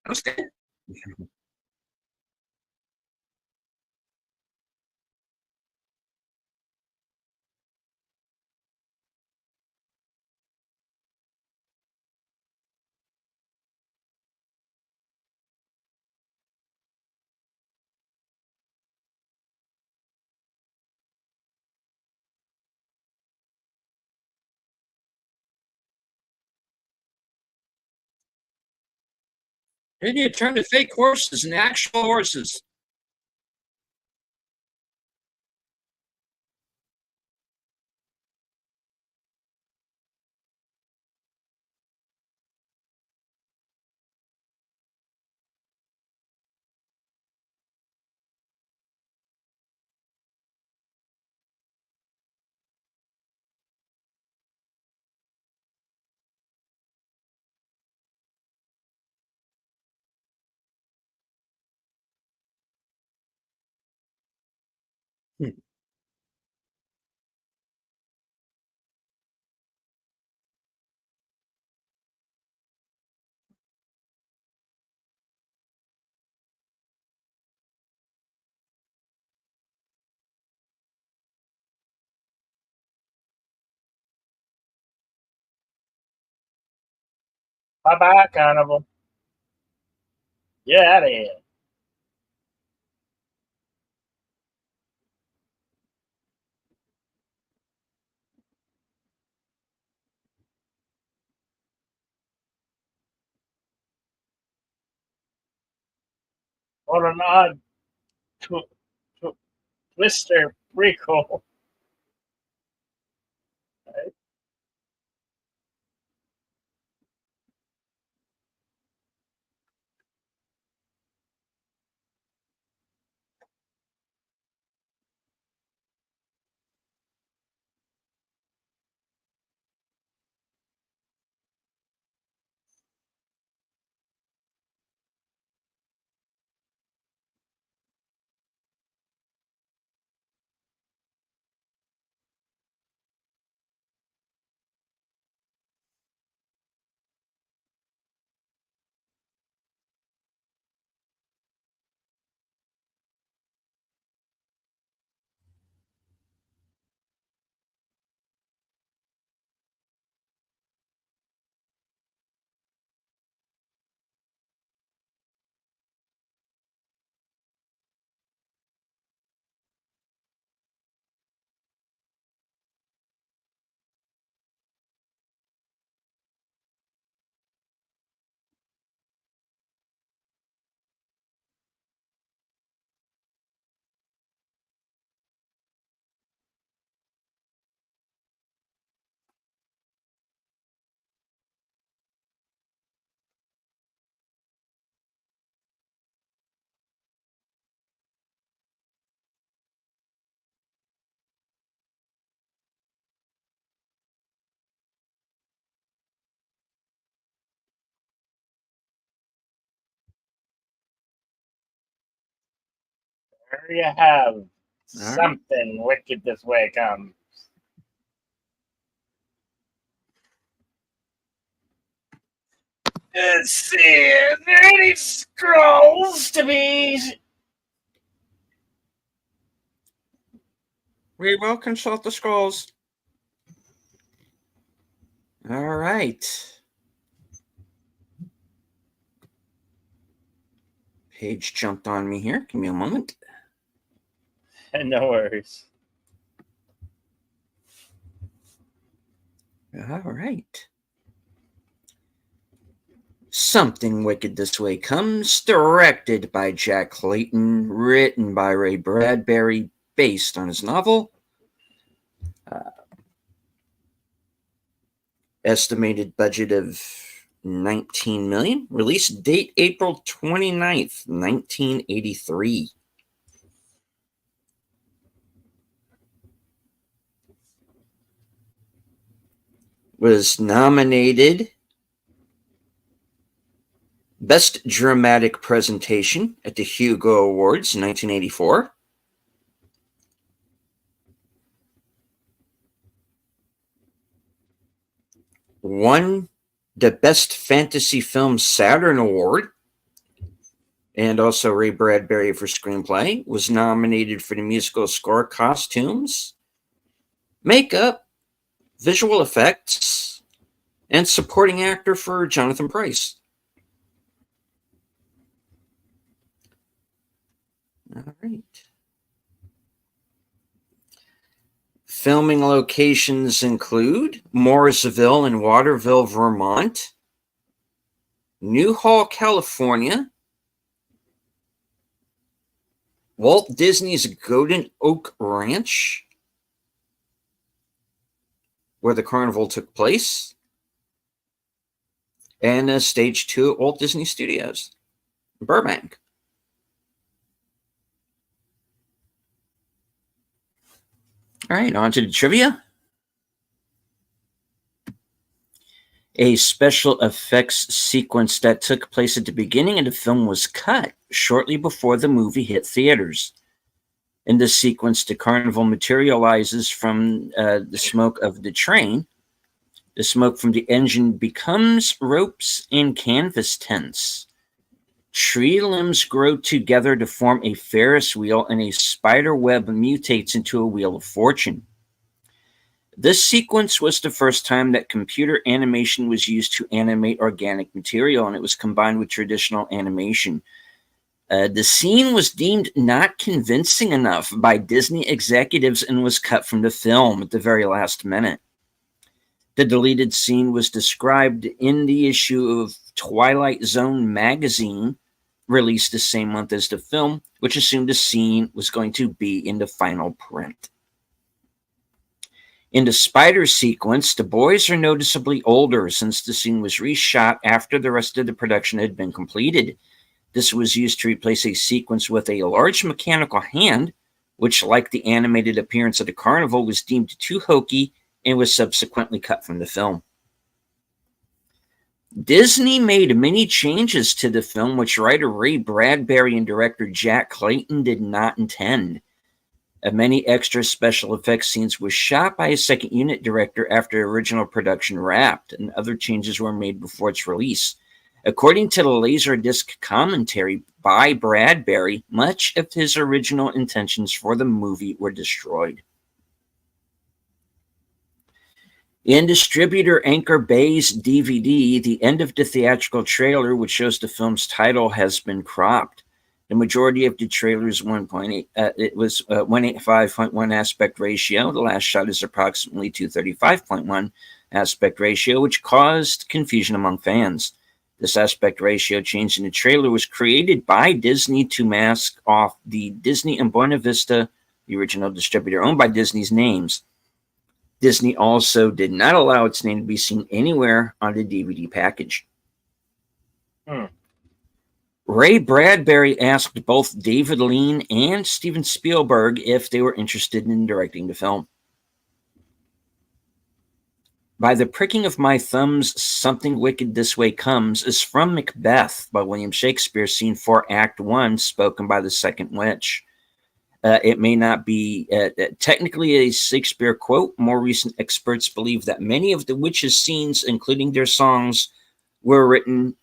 Okay. Then you turn to fake horses and actual horses. Bye bye, Carnival. Get out of here. What an odd tw- tw- twister prequel. There you have something wicked this way comes. Let's see. Is there any scrolls to be? We will consult the scrolls. All right. Page jumped on me here. Give me a moment. No worries. All right. Something Wicked This Way Comes, directed by Jack Clayton, written by Ray Bradbury, based on his novel. Estimated budget of 19 million. Release date April 29th, 1983. Was nominated Best Dramatic Presentation at the Hugo Awards in 1984. Won the Best Fantasy Film Saturn Award, and also Ray Bradbury for screenplay. Was nominated for the musical score, costumes, makeup, visual effects, and supporting actor for Jonathan Pryce. All right. Filming locations include Morrisville and Waterville, Vermont. Newhall, California. Walt Disney's Golden Oak Ranch, where the carnival took place. And Stage 2 at Walt Disney Studios, Burbank. All right, on to the trivia. A special effects sequence that took place at the beginning of the film was cut shortly before the movie hit theaters. In this sequence, the carnival materializes from the smoke of the train. The smoke from the engine becomes ropes and canvas tents. Tree limbs grow together to form a Ferris wheel, and a spider web mutates into a wheel of fortune. This sequence was the first time that computer animation was used to animate organic material, and it was combined with traditional animation. The scene was deemed not convincing enough by Disney executives and was cut from the film at the very last minute. The deleted scene was described in the issue of Twilight Zone magazine, released the same month as the film, which assumed the scene was going to be in the final print. In the spider sequence, the boys are noticeably older since the scene was reshot after the rest of the production had been completed. This was used to replace a sequence with a large mechanical hand, which, like the animated appearance of the carnival, was deemed too hokey and was subsequently cut from the film. Disney made many changes to the film, which writer Ray Bradbury and director Jack Clayton did not intend. Many extra special effects scenes were shot by a second unit director after original production wrapped, and other changes were made before its release. According to the Laserdisc commentary by Bradbury, much of his original intentions for the movie were destroyed. In distributor Anchor Bay's DVD, the end of the theatrical trailer, which shows the film's title, has been cropped. The majority of the trailer is 185.1 aspect ratio. The last shot is approximately 235.1 aspect ratio, which caused confusion among fans. This aspect ratio change in the trailer was created by Disney to mask off the Disney and Buena Vista, the original distributor owned by Disney's names. Disney also did not allow its name to be seen anywhere on the DVD package. Ray Bradbury asked both David Lean and Steven Spielberg if they were interested in directing the film. By the pricking of my thumbs, something wicked this way comes is from Macbeth by William Shakespeare, scene 4, Act 1, spoken by the second witch. It may not be technically a Shakespeare quote. More recent experts believe that many of the witches' scenes, including their songs, were written.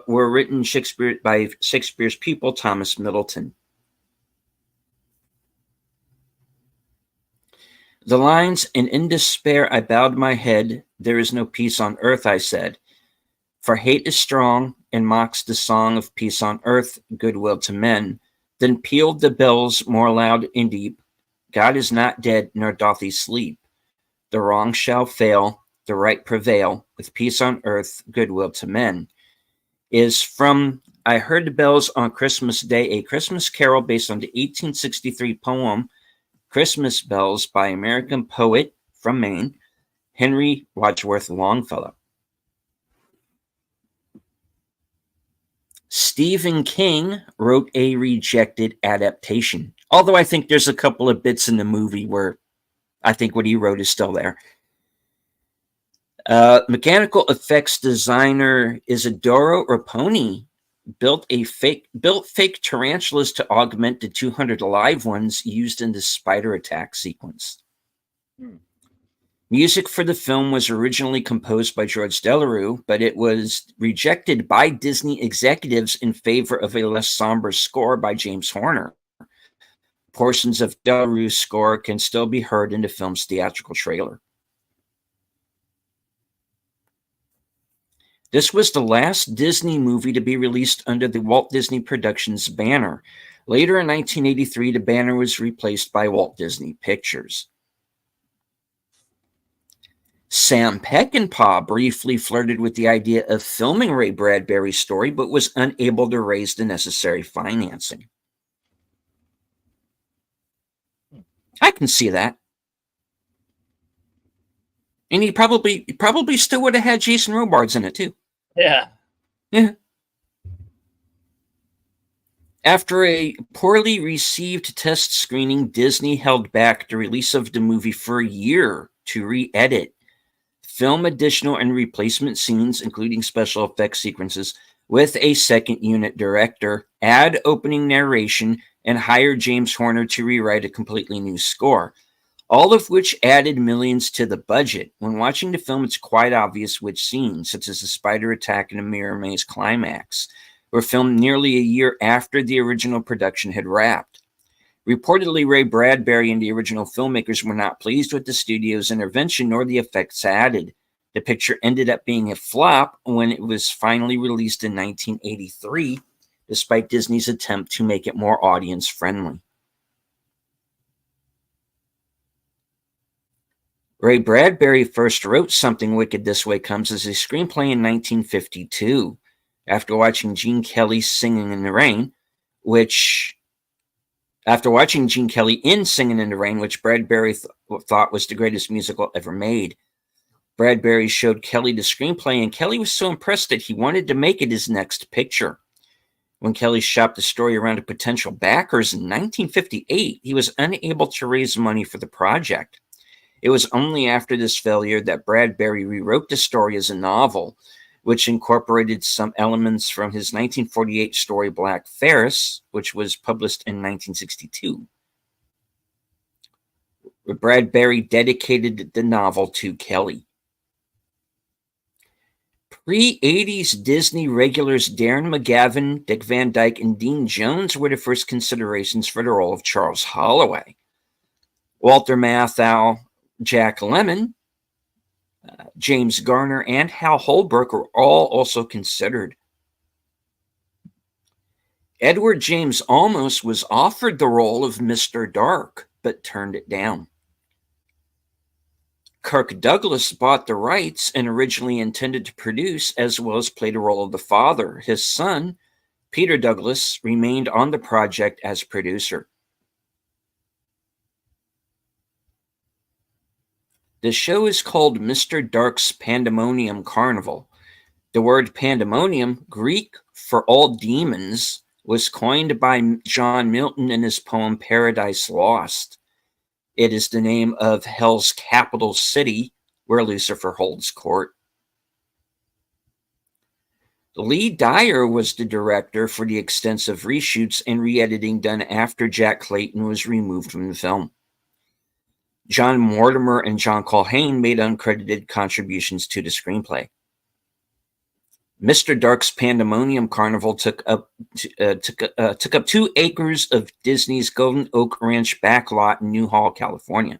Were written by Shakespeare's pupil, Thomas Middleton. The lines, "And in despair I bowed my head, there is no peace on earth," I said. For hate is strong and mocks the song of peace on earth, goodwill to men. Then pealed the bells more loud and deep. God is not dead, nor doth he sleep. The wrong shall fail, the right prevail, with peace on earth, goodwill to men. Is from I Heard the Bells on Christmas Day, a Christmas carol based on the 1863 poem Christmas Bells by American poet from Maine, Henry Wadsworth Longfellow. Stephen King wrote a rejected adaptation, although I think there's a couple of bits in the movie where I think what he wrote is still there. Mechanical effects designer Isidoro Raponi built fake tarantulas to augment the 200 live ones used in the spider attack sequence. Music for the film was originally composed by George Delarue, but it was rejected by Disney executives in favor of a less somber score by James Horner. Portions of Delarue's score can still be heard in the film's theatrical trailer. This was the last Disney movie to be released under the Walt Disney Productions banner. Later in 1983, the banner was replaced by Walt Disney Pictures. Sam Peckinpah briefly flirted with the idea of filming Ray Bradbury's story, but was unable to raise the necessary financing. I can see that. And he probably still would have had Jason Robards in it too. Yeah. Yeah. After a poorly received test screening, Disney held back the release of the movie for a year to re-edit, film additional and replacement scenes, including special effects sequences, with a second unit director, add opening narration, and hire James Horner to rewrite a completely new score, all of which added millions to the budget. When watching the film, it's quite obvious which scenes, such as the spider attack and the mirror maze climax, were filmed nearly a year after the original production had wrapped. Reportedly, Ray Bradbury and the original filmmakers were not pleased with the studio's intervention nor the effects added. The picture ended up being a flop when it was finally released in 1983, despite Disney's attempt to make it more audience-friendly. Ray Bradbury first wrote Something Wicked This Way Comes as a screenplay in 1952, after watching Gene Kelly Singing in the Rain, which Bradbury thought was the greatest musical ever made. Bradbury showed Kelly the screenplay, and Kelly was so impressed that he wanted to make it his next picture. When Kelly shopped the story around to potential backers in 1958, he was unable to raise money for the project. It was only after this failure that Bradbury rewrote the story as a novel, which incorporated some elements from his 1948 story Black Ferris, which was published in 1962. Bradbury dedicated the novel to Kelly. Pre-'80s Disney regulars Darren McGavin, Dick Van Dyke, and Dean Jones were the first considerations for the role of Charles Holloway. Walter Matthau, Jack Lemmon, James Garner, and Hal Holbrook were all also considered. Edward James Olmos was offered the role of Mr. Dark, but turned it down. Kirk Douglas bought the rights and originally intended to produce as well as play the role of the father. His son, Peter Douglas, remained on the project as producer. The show is called Mr. Dark's Pandemonium Carnival. The word pandemonium, Greek for all demons, was coined by John Milton in his poem Paradise Lost. It is the name of Hell's capital city, where Lucifer holds court. Lee Dyer was the director for the extensive reshoots and re-editing done after Jack Clayton was removed from the film. John Mortimer and John Culhane made uncredited contributions to the screenplay. Mr. Dark's Pandemonium Carnival took up 2 acres of Disney's Golden Oak Ranch backlot in Newhall, California.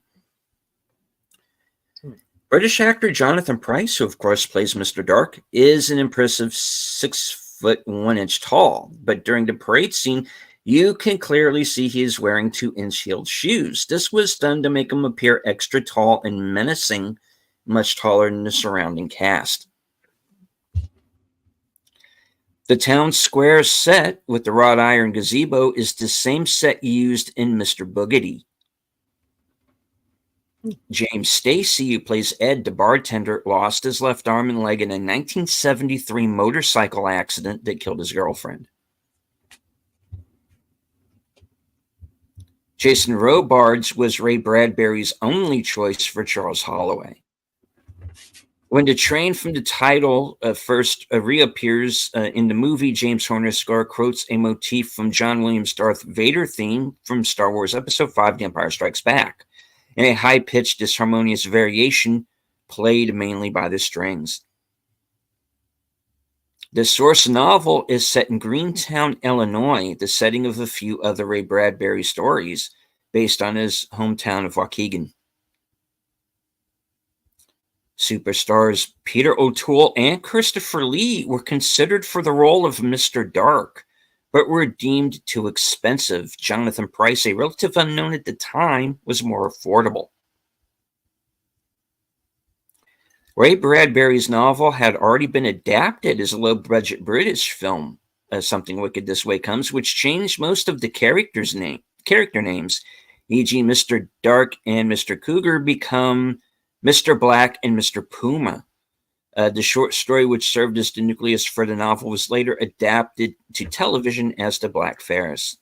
British actor Jonathan Pryce, who of course plays Mr. Dark, is an impressive 6 foot 1 inch tall, but during the parade scene, you can clearly see he is wearing 2-inch heeled shoes. This was done to make him appear extra tall and menacing, much taller than the surrounding cast. The town square set with the wrought iron gazebo is the same set used in Mr. Boogedy. James Stacy, who plays Ed, the bartender, lost his left arm and leg in a 1973 motorcycle accident that killed his girlfriend. Jason Robards was Ray Bradbury's only choice for Charles Holloway. When the train from the title first reappears in the movie, James Horner's score quotes a motif from John Williams' Darth Vader theme from Star Wars Episode V, The Empire Strikes Back, in a high-pitched, disharmonious variation played mainly by the strings. The source novel is set in Greentown, Illinois, the setting of a few other Ray Bradbury stories based on his hometown of Waukegan. Superstars Peter O'Toole and Christopher Lee were considered for the role of Mr. Dark, but were deemed too expensive. Jonathan Pryce, a relative unknown at the time, was more affordable. Ray Bradbury's novel had already been adapted as a low-budget British film, Something Wicked This Way Comes, which changed most of the character names, e.g. Mr. Dark and Mr. Cougar become Mr. Black and Mr. Puma. The short story, which served as the nucleus for the novel, was later adapted to television as The Black Ferris.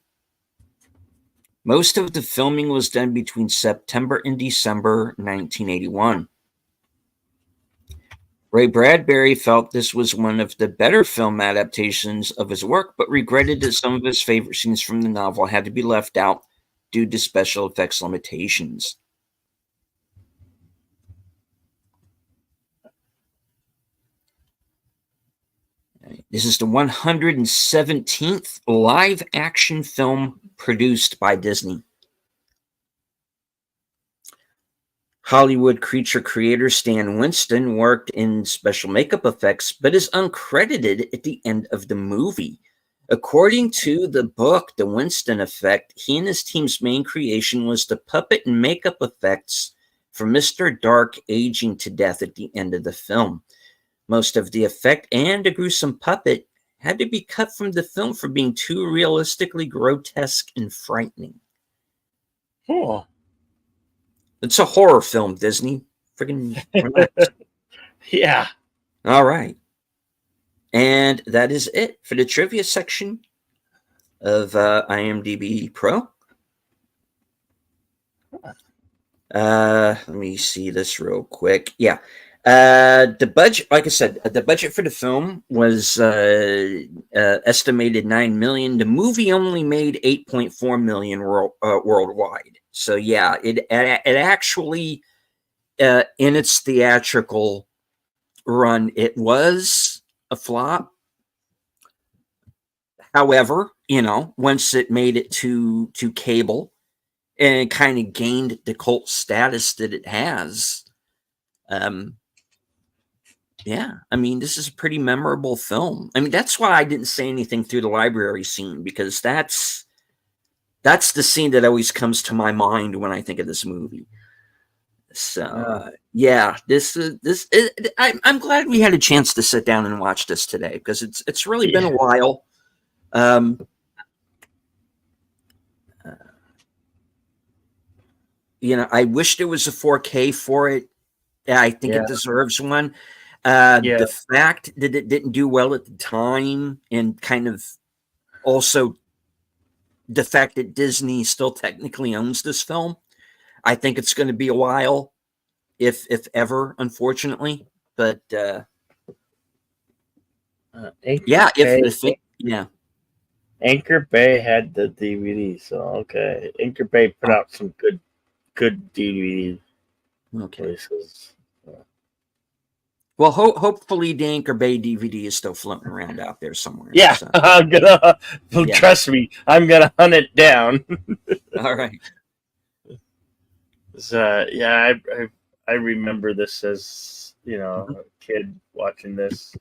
Most of the filming was done between September and December 1981. Ray Bradbury felt this was one of the better film adaptations of his work, but regretted that some of his favorite scenes from the novel had to be left out due to special effects limitations. This is the 117th live-action film produced by Disney. Hollywood creature creator Stan Winston worked in special makeup effects, but is uncredited at the end of the movie. According to the book, The Winston Effect, he and his team's main creation was the puppet and makeup effects for Mr. Dark aging to death at the end of the film. Most of the effect and a gruesome puppet had to be cut from the film for being too realistically grotesque and frightening. Cool. It's a horror film, Disney. Friggin' relax. Yeah. All right. And that is it for the trivia section of IMDb Pro. Let me see this real quick. Yeah. The budget, like I said, the budget for the film was estimated $9 million. The movie only made $8.4 million worldwide. So yeah, it actually, in its theatrical run, it was a flop. However, once it made it to cable and it kind of gained the cult status that it has, yeah, I mean, this is a pretty memorable film. I mean, that's why I didn't say anything through the library scene, because that's the scene that always comes to my mind when I think of this movie. So yeah, I'm glad we had a chance to sit down and watch this today, because it's really been a while. I wish there was a 4K for it. I think it deserves one. The fact that it didn't do well at the time, and kind of also the fact that Disney still technically owns this film, I think it's going to be a while, if ever, unfortunately. But Anchor Bay had the DVD, so okay. Anchor Bay put out some good DVD places. Well, hopefully the Anchor Bay DVD is still floating around out there somewhere. Yeah, so. I'm gonna trust me. I'm gonna hunt it down. All right. I remember this as a kid watching this.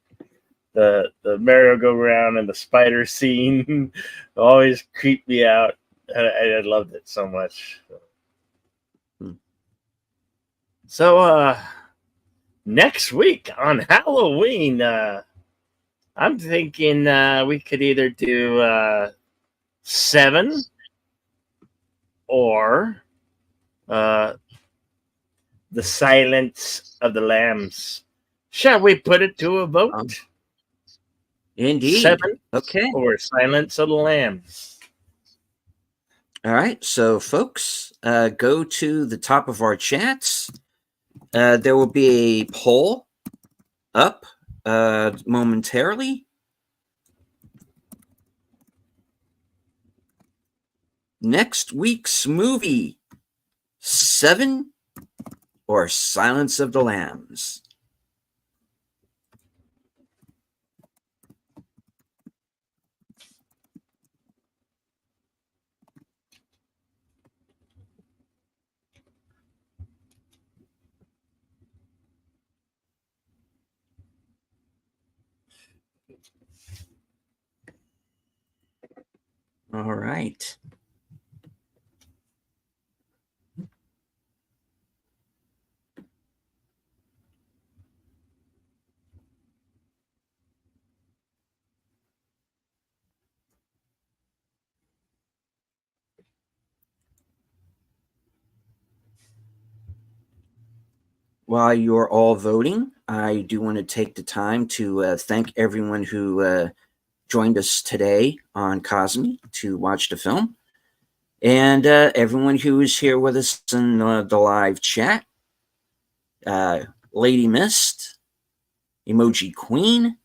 The merry-go-round and the spider scene always creeped me out. I loved it so much. So next week on Halloween, I'm thinking we could either do 7 or The Silence of the Lambs. Shall we put it to a vote? Indeed. 7 okay. Or Silence of the Lambs. All right. So, folks, go to the top of our chats. There will be a poll up momentarily. Next week's movie, 7 or Silence of the Lambs. All right. while you're all voting, I do want to take the time to thank everyone who joined us today on Cosme to watch the film, and everyone who is here with us in the live chat. Lady Mist, Emoji Queen,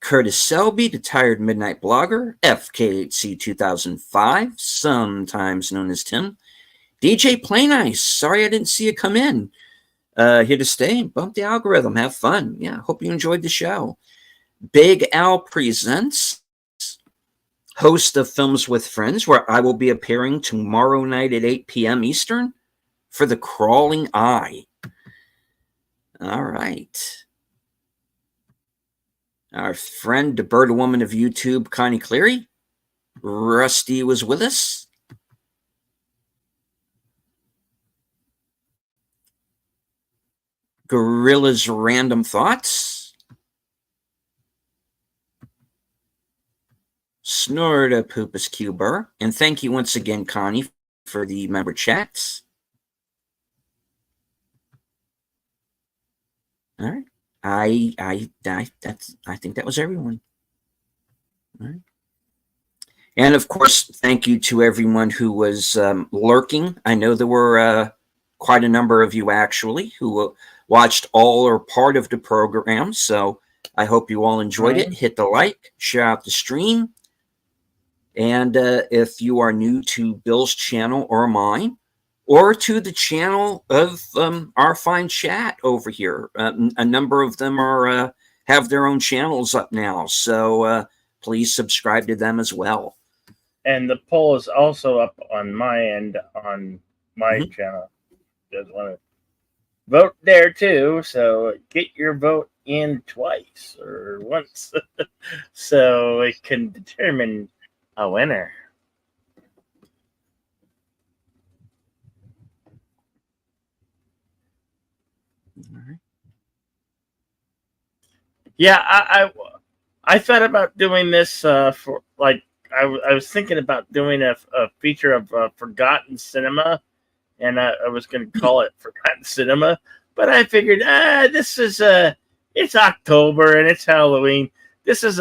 Curtis Selby, the Tired Midnight Blogger, FKHC 2005, sometimes known as Tim, DJ Plain Ice, sorry I didn't see you come in. Here to stay and bump the algorithm. Have fun. Yeah, hope you enjoyed the show. Big Al Presents, host of Films with Friends, where I will be appearing tomorrow night at 8 p.m. Eastern for The Crawling Eye. All right. Our friend, the bird woman of YouTube, Connie Cleary. Rusty was with us. Gorilla's Random Thoughts. Snorda Poopus Cuber. And thank you once again, Connie, for the member chats. All right. I think that was everyone. All right. And of course, thank you to everyone who was lurking. I know there were quite a number of you actually who watched all or part of the program. So I hope you all enjoyed it. Hit the like, share out the stream. And if you are new to Bill's channel or mine, or to the channel of our fine chat over here, a number of them are have their own channels up now. So please subscribe to them as well. And the poll is also up on my end on my channel. Just want to vote there too. So get your vote in twice or once, so it can determine a winner. Yeah, I thought about doing this for like I was thinking about doing a feature of forgotten cinema, and I was going to call it Forgotten Cinema, but I figured this is it's October and it's Halloween. This is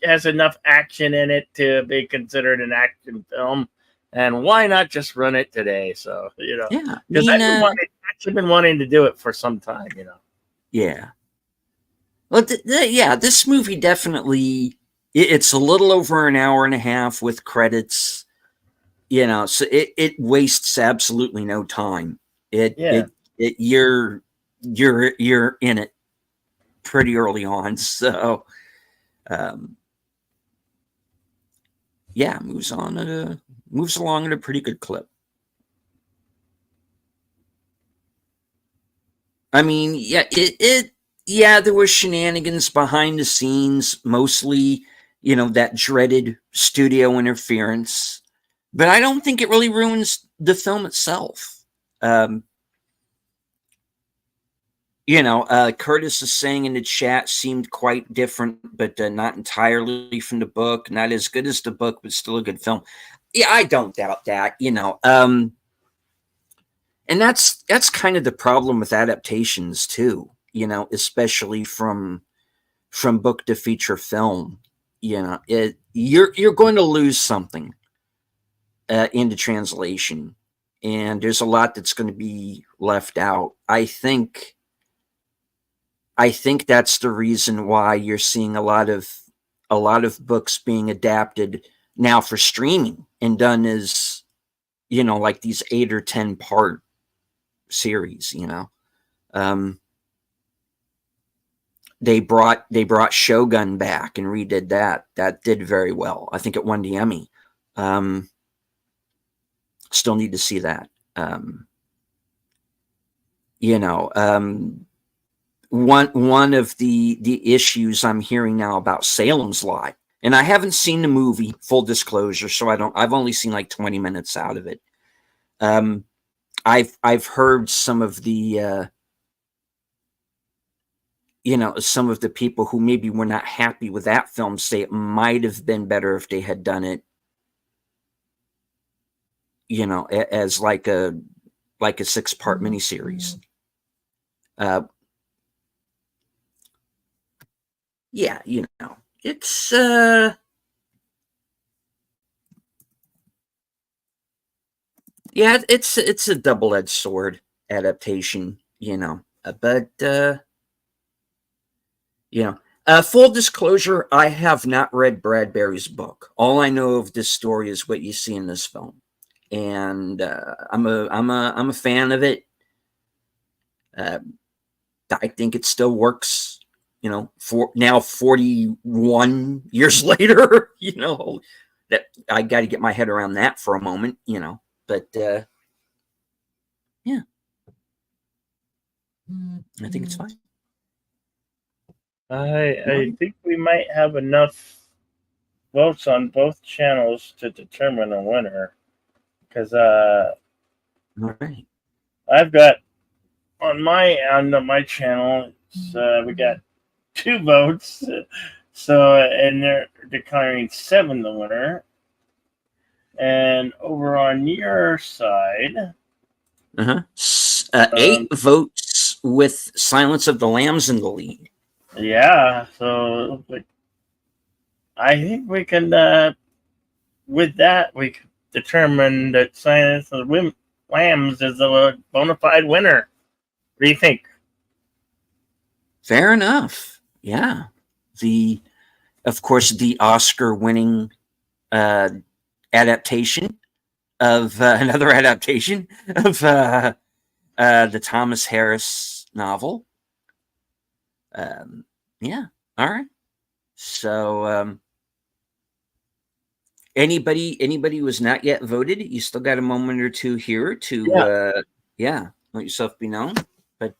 has enough action in it to be considered an action film, and why not just run it today? So yeah, because I've actually been wanting to do it for some time. Yeah. Well, yeah, this movie definitely, it's a little over an hour and a half with credits, so it wastes absolutely no time. You're in it pretty early on. So, yeah, moves along at a pretty good clip. I mean, yeah, there were shenanigans behind the scenes, mostly, that dreaded studio interference. But I don't think it really ruins the film itself. Curtis is saying in the chat seemed quite different, but not entirely from the book. Not as good as the book, but still a good film. Yeah, I don't doubt that. And that's kind of the problem with adaptations too. Especially from book to feature film. You're going to lose something into translation, and there's a lot that's going to be left out. I think that's the reason why you're seeing a lot of books being adapted now for streaming and done as like these 8 or 10 part series. They brought Shogun back and redid that. That did very well. I think it won the Emmy. Still need to see that. One of the issues I'm hearing now about Salem's Lot, and I haven't seen the movie, full disclosure, so I've only seen like 20 minutes out of it. I've heard some of the some of the people who maybe were not happy with that film say it might have been better if they had done it, as like a 6-part miniseries. Uh, yeah, it's yeah, it's a double-edged sword adaptation, but full disclosure, I have not read Bradbury's book. All I know of this story is what you see in this film, and I'm a fan of it. I think it still works. For now, 41 years later, that I got to get my head around that for a moment, But yeah, I think it's fine. I think we might have enough votes on both channels to determine a winner. Because All right. I've got on my channel, we got 2 votes. So and they're declaring 7 the winner. And over on your side, Uh-huh. 8 votes with Silence of the Lambs in the lead. Yeah, so I think we can, with that, we can determine that Silence of the Lambs is a bona fide winner. What do you think? Fair enough. Yeah. Of course, the Oscar-winning adaptation of another adaptation of the Thomas Harris novel. Yeah. All right. So anybody who has not yet voted, you still got a moment or two here to let yourself be known. But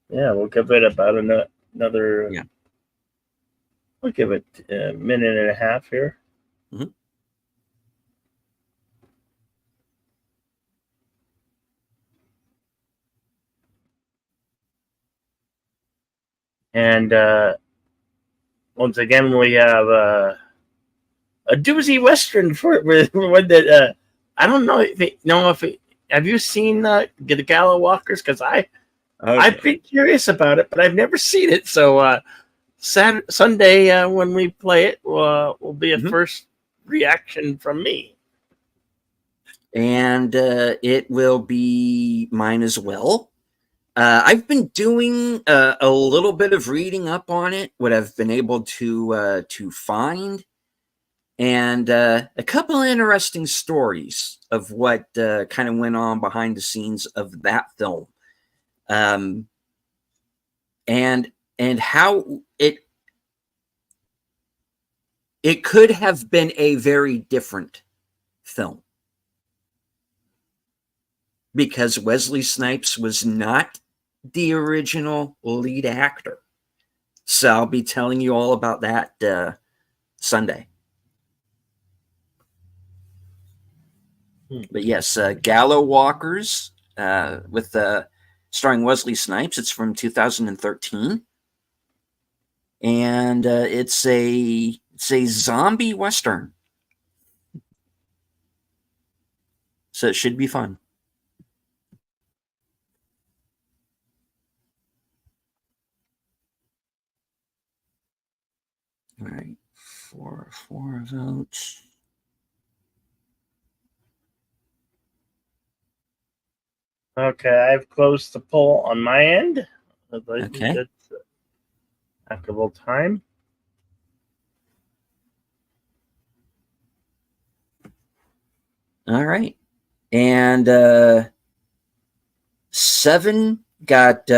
we'll give it about another. Yeah. We'll give it a minute and a half here. Mhm. And once again, we have a doozy western for with that. I don't know if have you seen the Gala Walkers? Because I've been curious about it, but I've never seen it. So Sunday when we play it will be a first reaction from me. And it will be mine as well. I've been doing a little bit of reading up on it, what I've been able to find, and a couple of interesting stories of what kind of went on behind the scenes of that film, and how it could have been a very different film, because Wesley Snipes was not the original lead actor. So I'll be telling you all about that Sunday. But yes, Gallow Walkers with starring Wesley Snipes. It's from 2013, and it's a zombie western, so it should be fun. All right, four votes. Okay, I've closed the poll on my end. Okay. It's applicable time. All right, and 7 got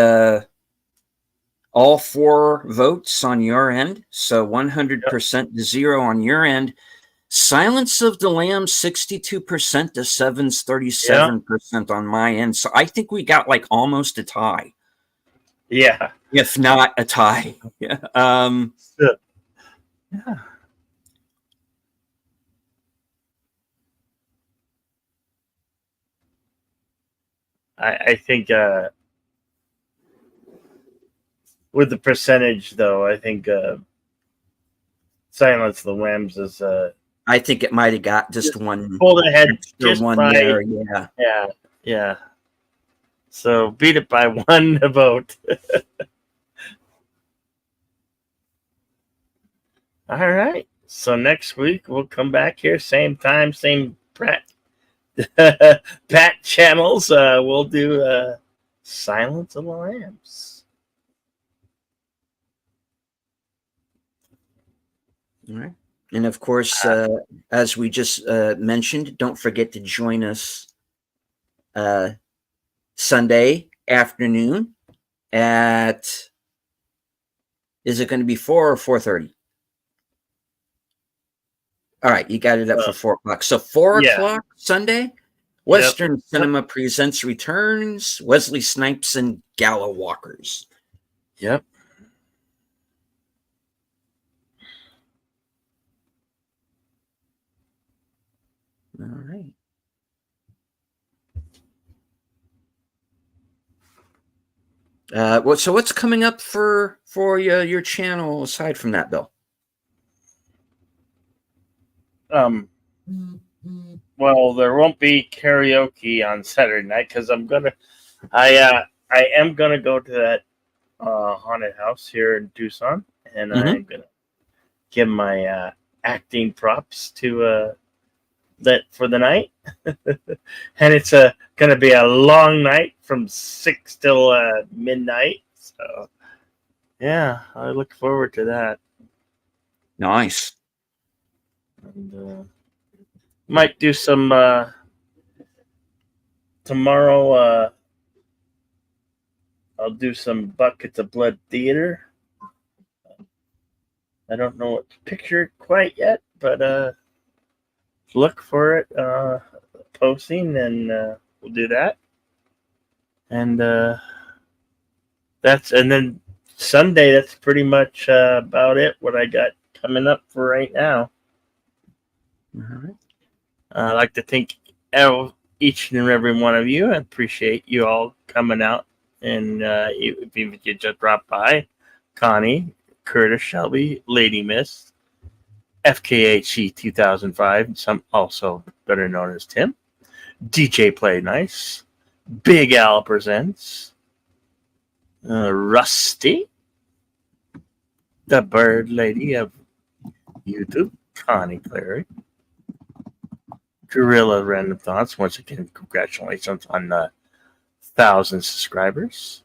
all 4 votes on your end, so 100% to 0 on your end. Silence of the Lambs, 62% to 7's 37% on my end. So I think we got like almost a tie. Yeah. If not a tie. Yeah. Yeah. I think with the percentage though, I think Silence of the Lambs is I think it might have got just one pulled ahead extra just one by there. yeah. So beat it by one vote. All right. So next week we'll come back here, same time, same Pat channels. We'll do Silence of the Lambs. All right. And of course, as we just mentioned, don't forget to join us Sunday afternoon at, is it going to be 4 or 4:30? All right, you got it up for 4 o'clock. So 4 Yeah. o'clock Sunday, Western Cinema Presents returns. Wesley Snipes and Gala Walkers. Yep. All right. So what's coming up for your channel aside from that, Bill? Well, there won't be karaoke on Saturday night because I am gonna go to that haunted house here in Tucson, and I'm gonna give my acting props to that for the night. And it's gonna be a long night from 6 till midnight. So yeah, I look forward to that. Nice. And might do some tomorrow. I'll do some Buckets of Blood theater. I don't know what to picture quite yet, but look for it posting, and we'll do that. And then Sunday. That's pretty much about it. What I got coming up for right now. All right. I'd like to thank each and every one of you. I appreciate you all coming out, and if you just dropped by, Connie, Curtis, Shelby, Lady Miss, FKHC 2005, some also better known as Tim, DJ Play Nice, Big Al Presents, Rusty, the Bird Lady of YouTube, Connie Clary, Gorilla Random Thoughts. Once again, congratulations on 1,000 subscribers.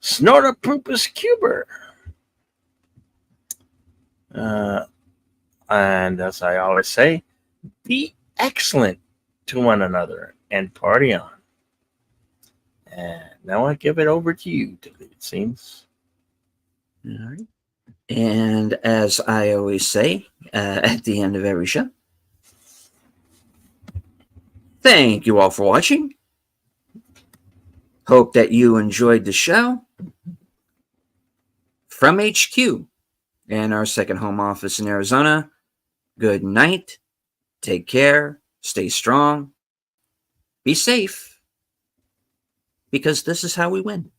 Snortopropus Cuber. And as I always say, be excellent to one another and party on. And now I give it over to you, it seems. All right. And as I always say at the end of every show, thank you all for watching. Hope that you enjoyed the show. From HQ and our second home office in Arizona, good night. Take care. Stay strong. Be safe. Because this is how we win.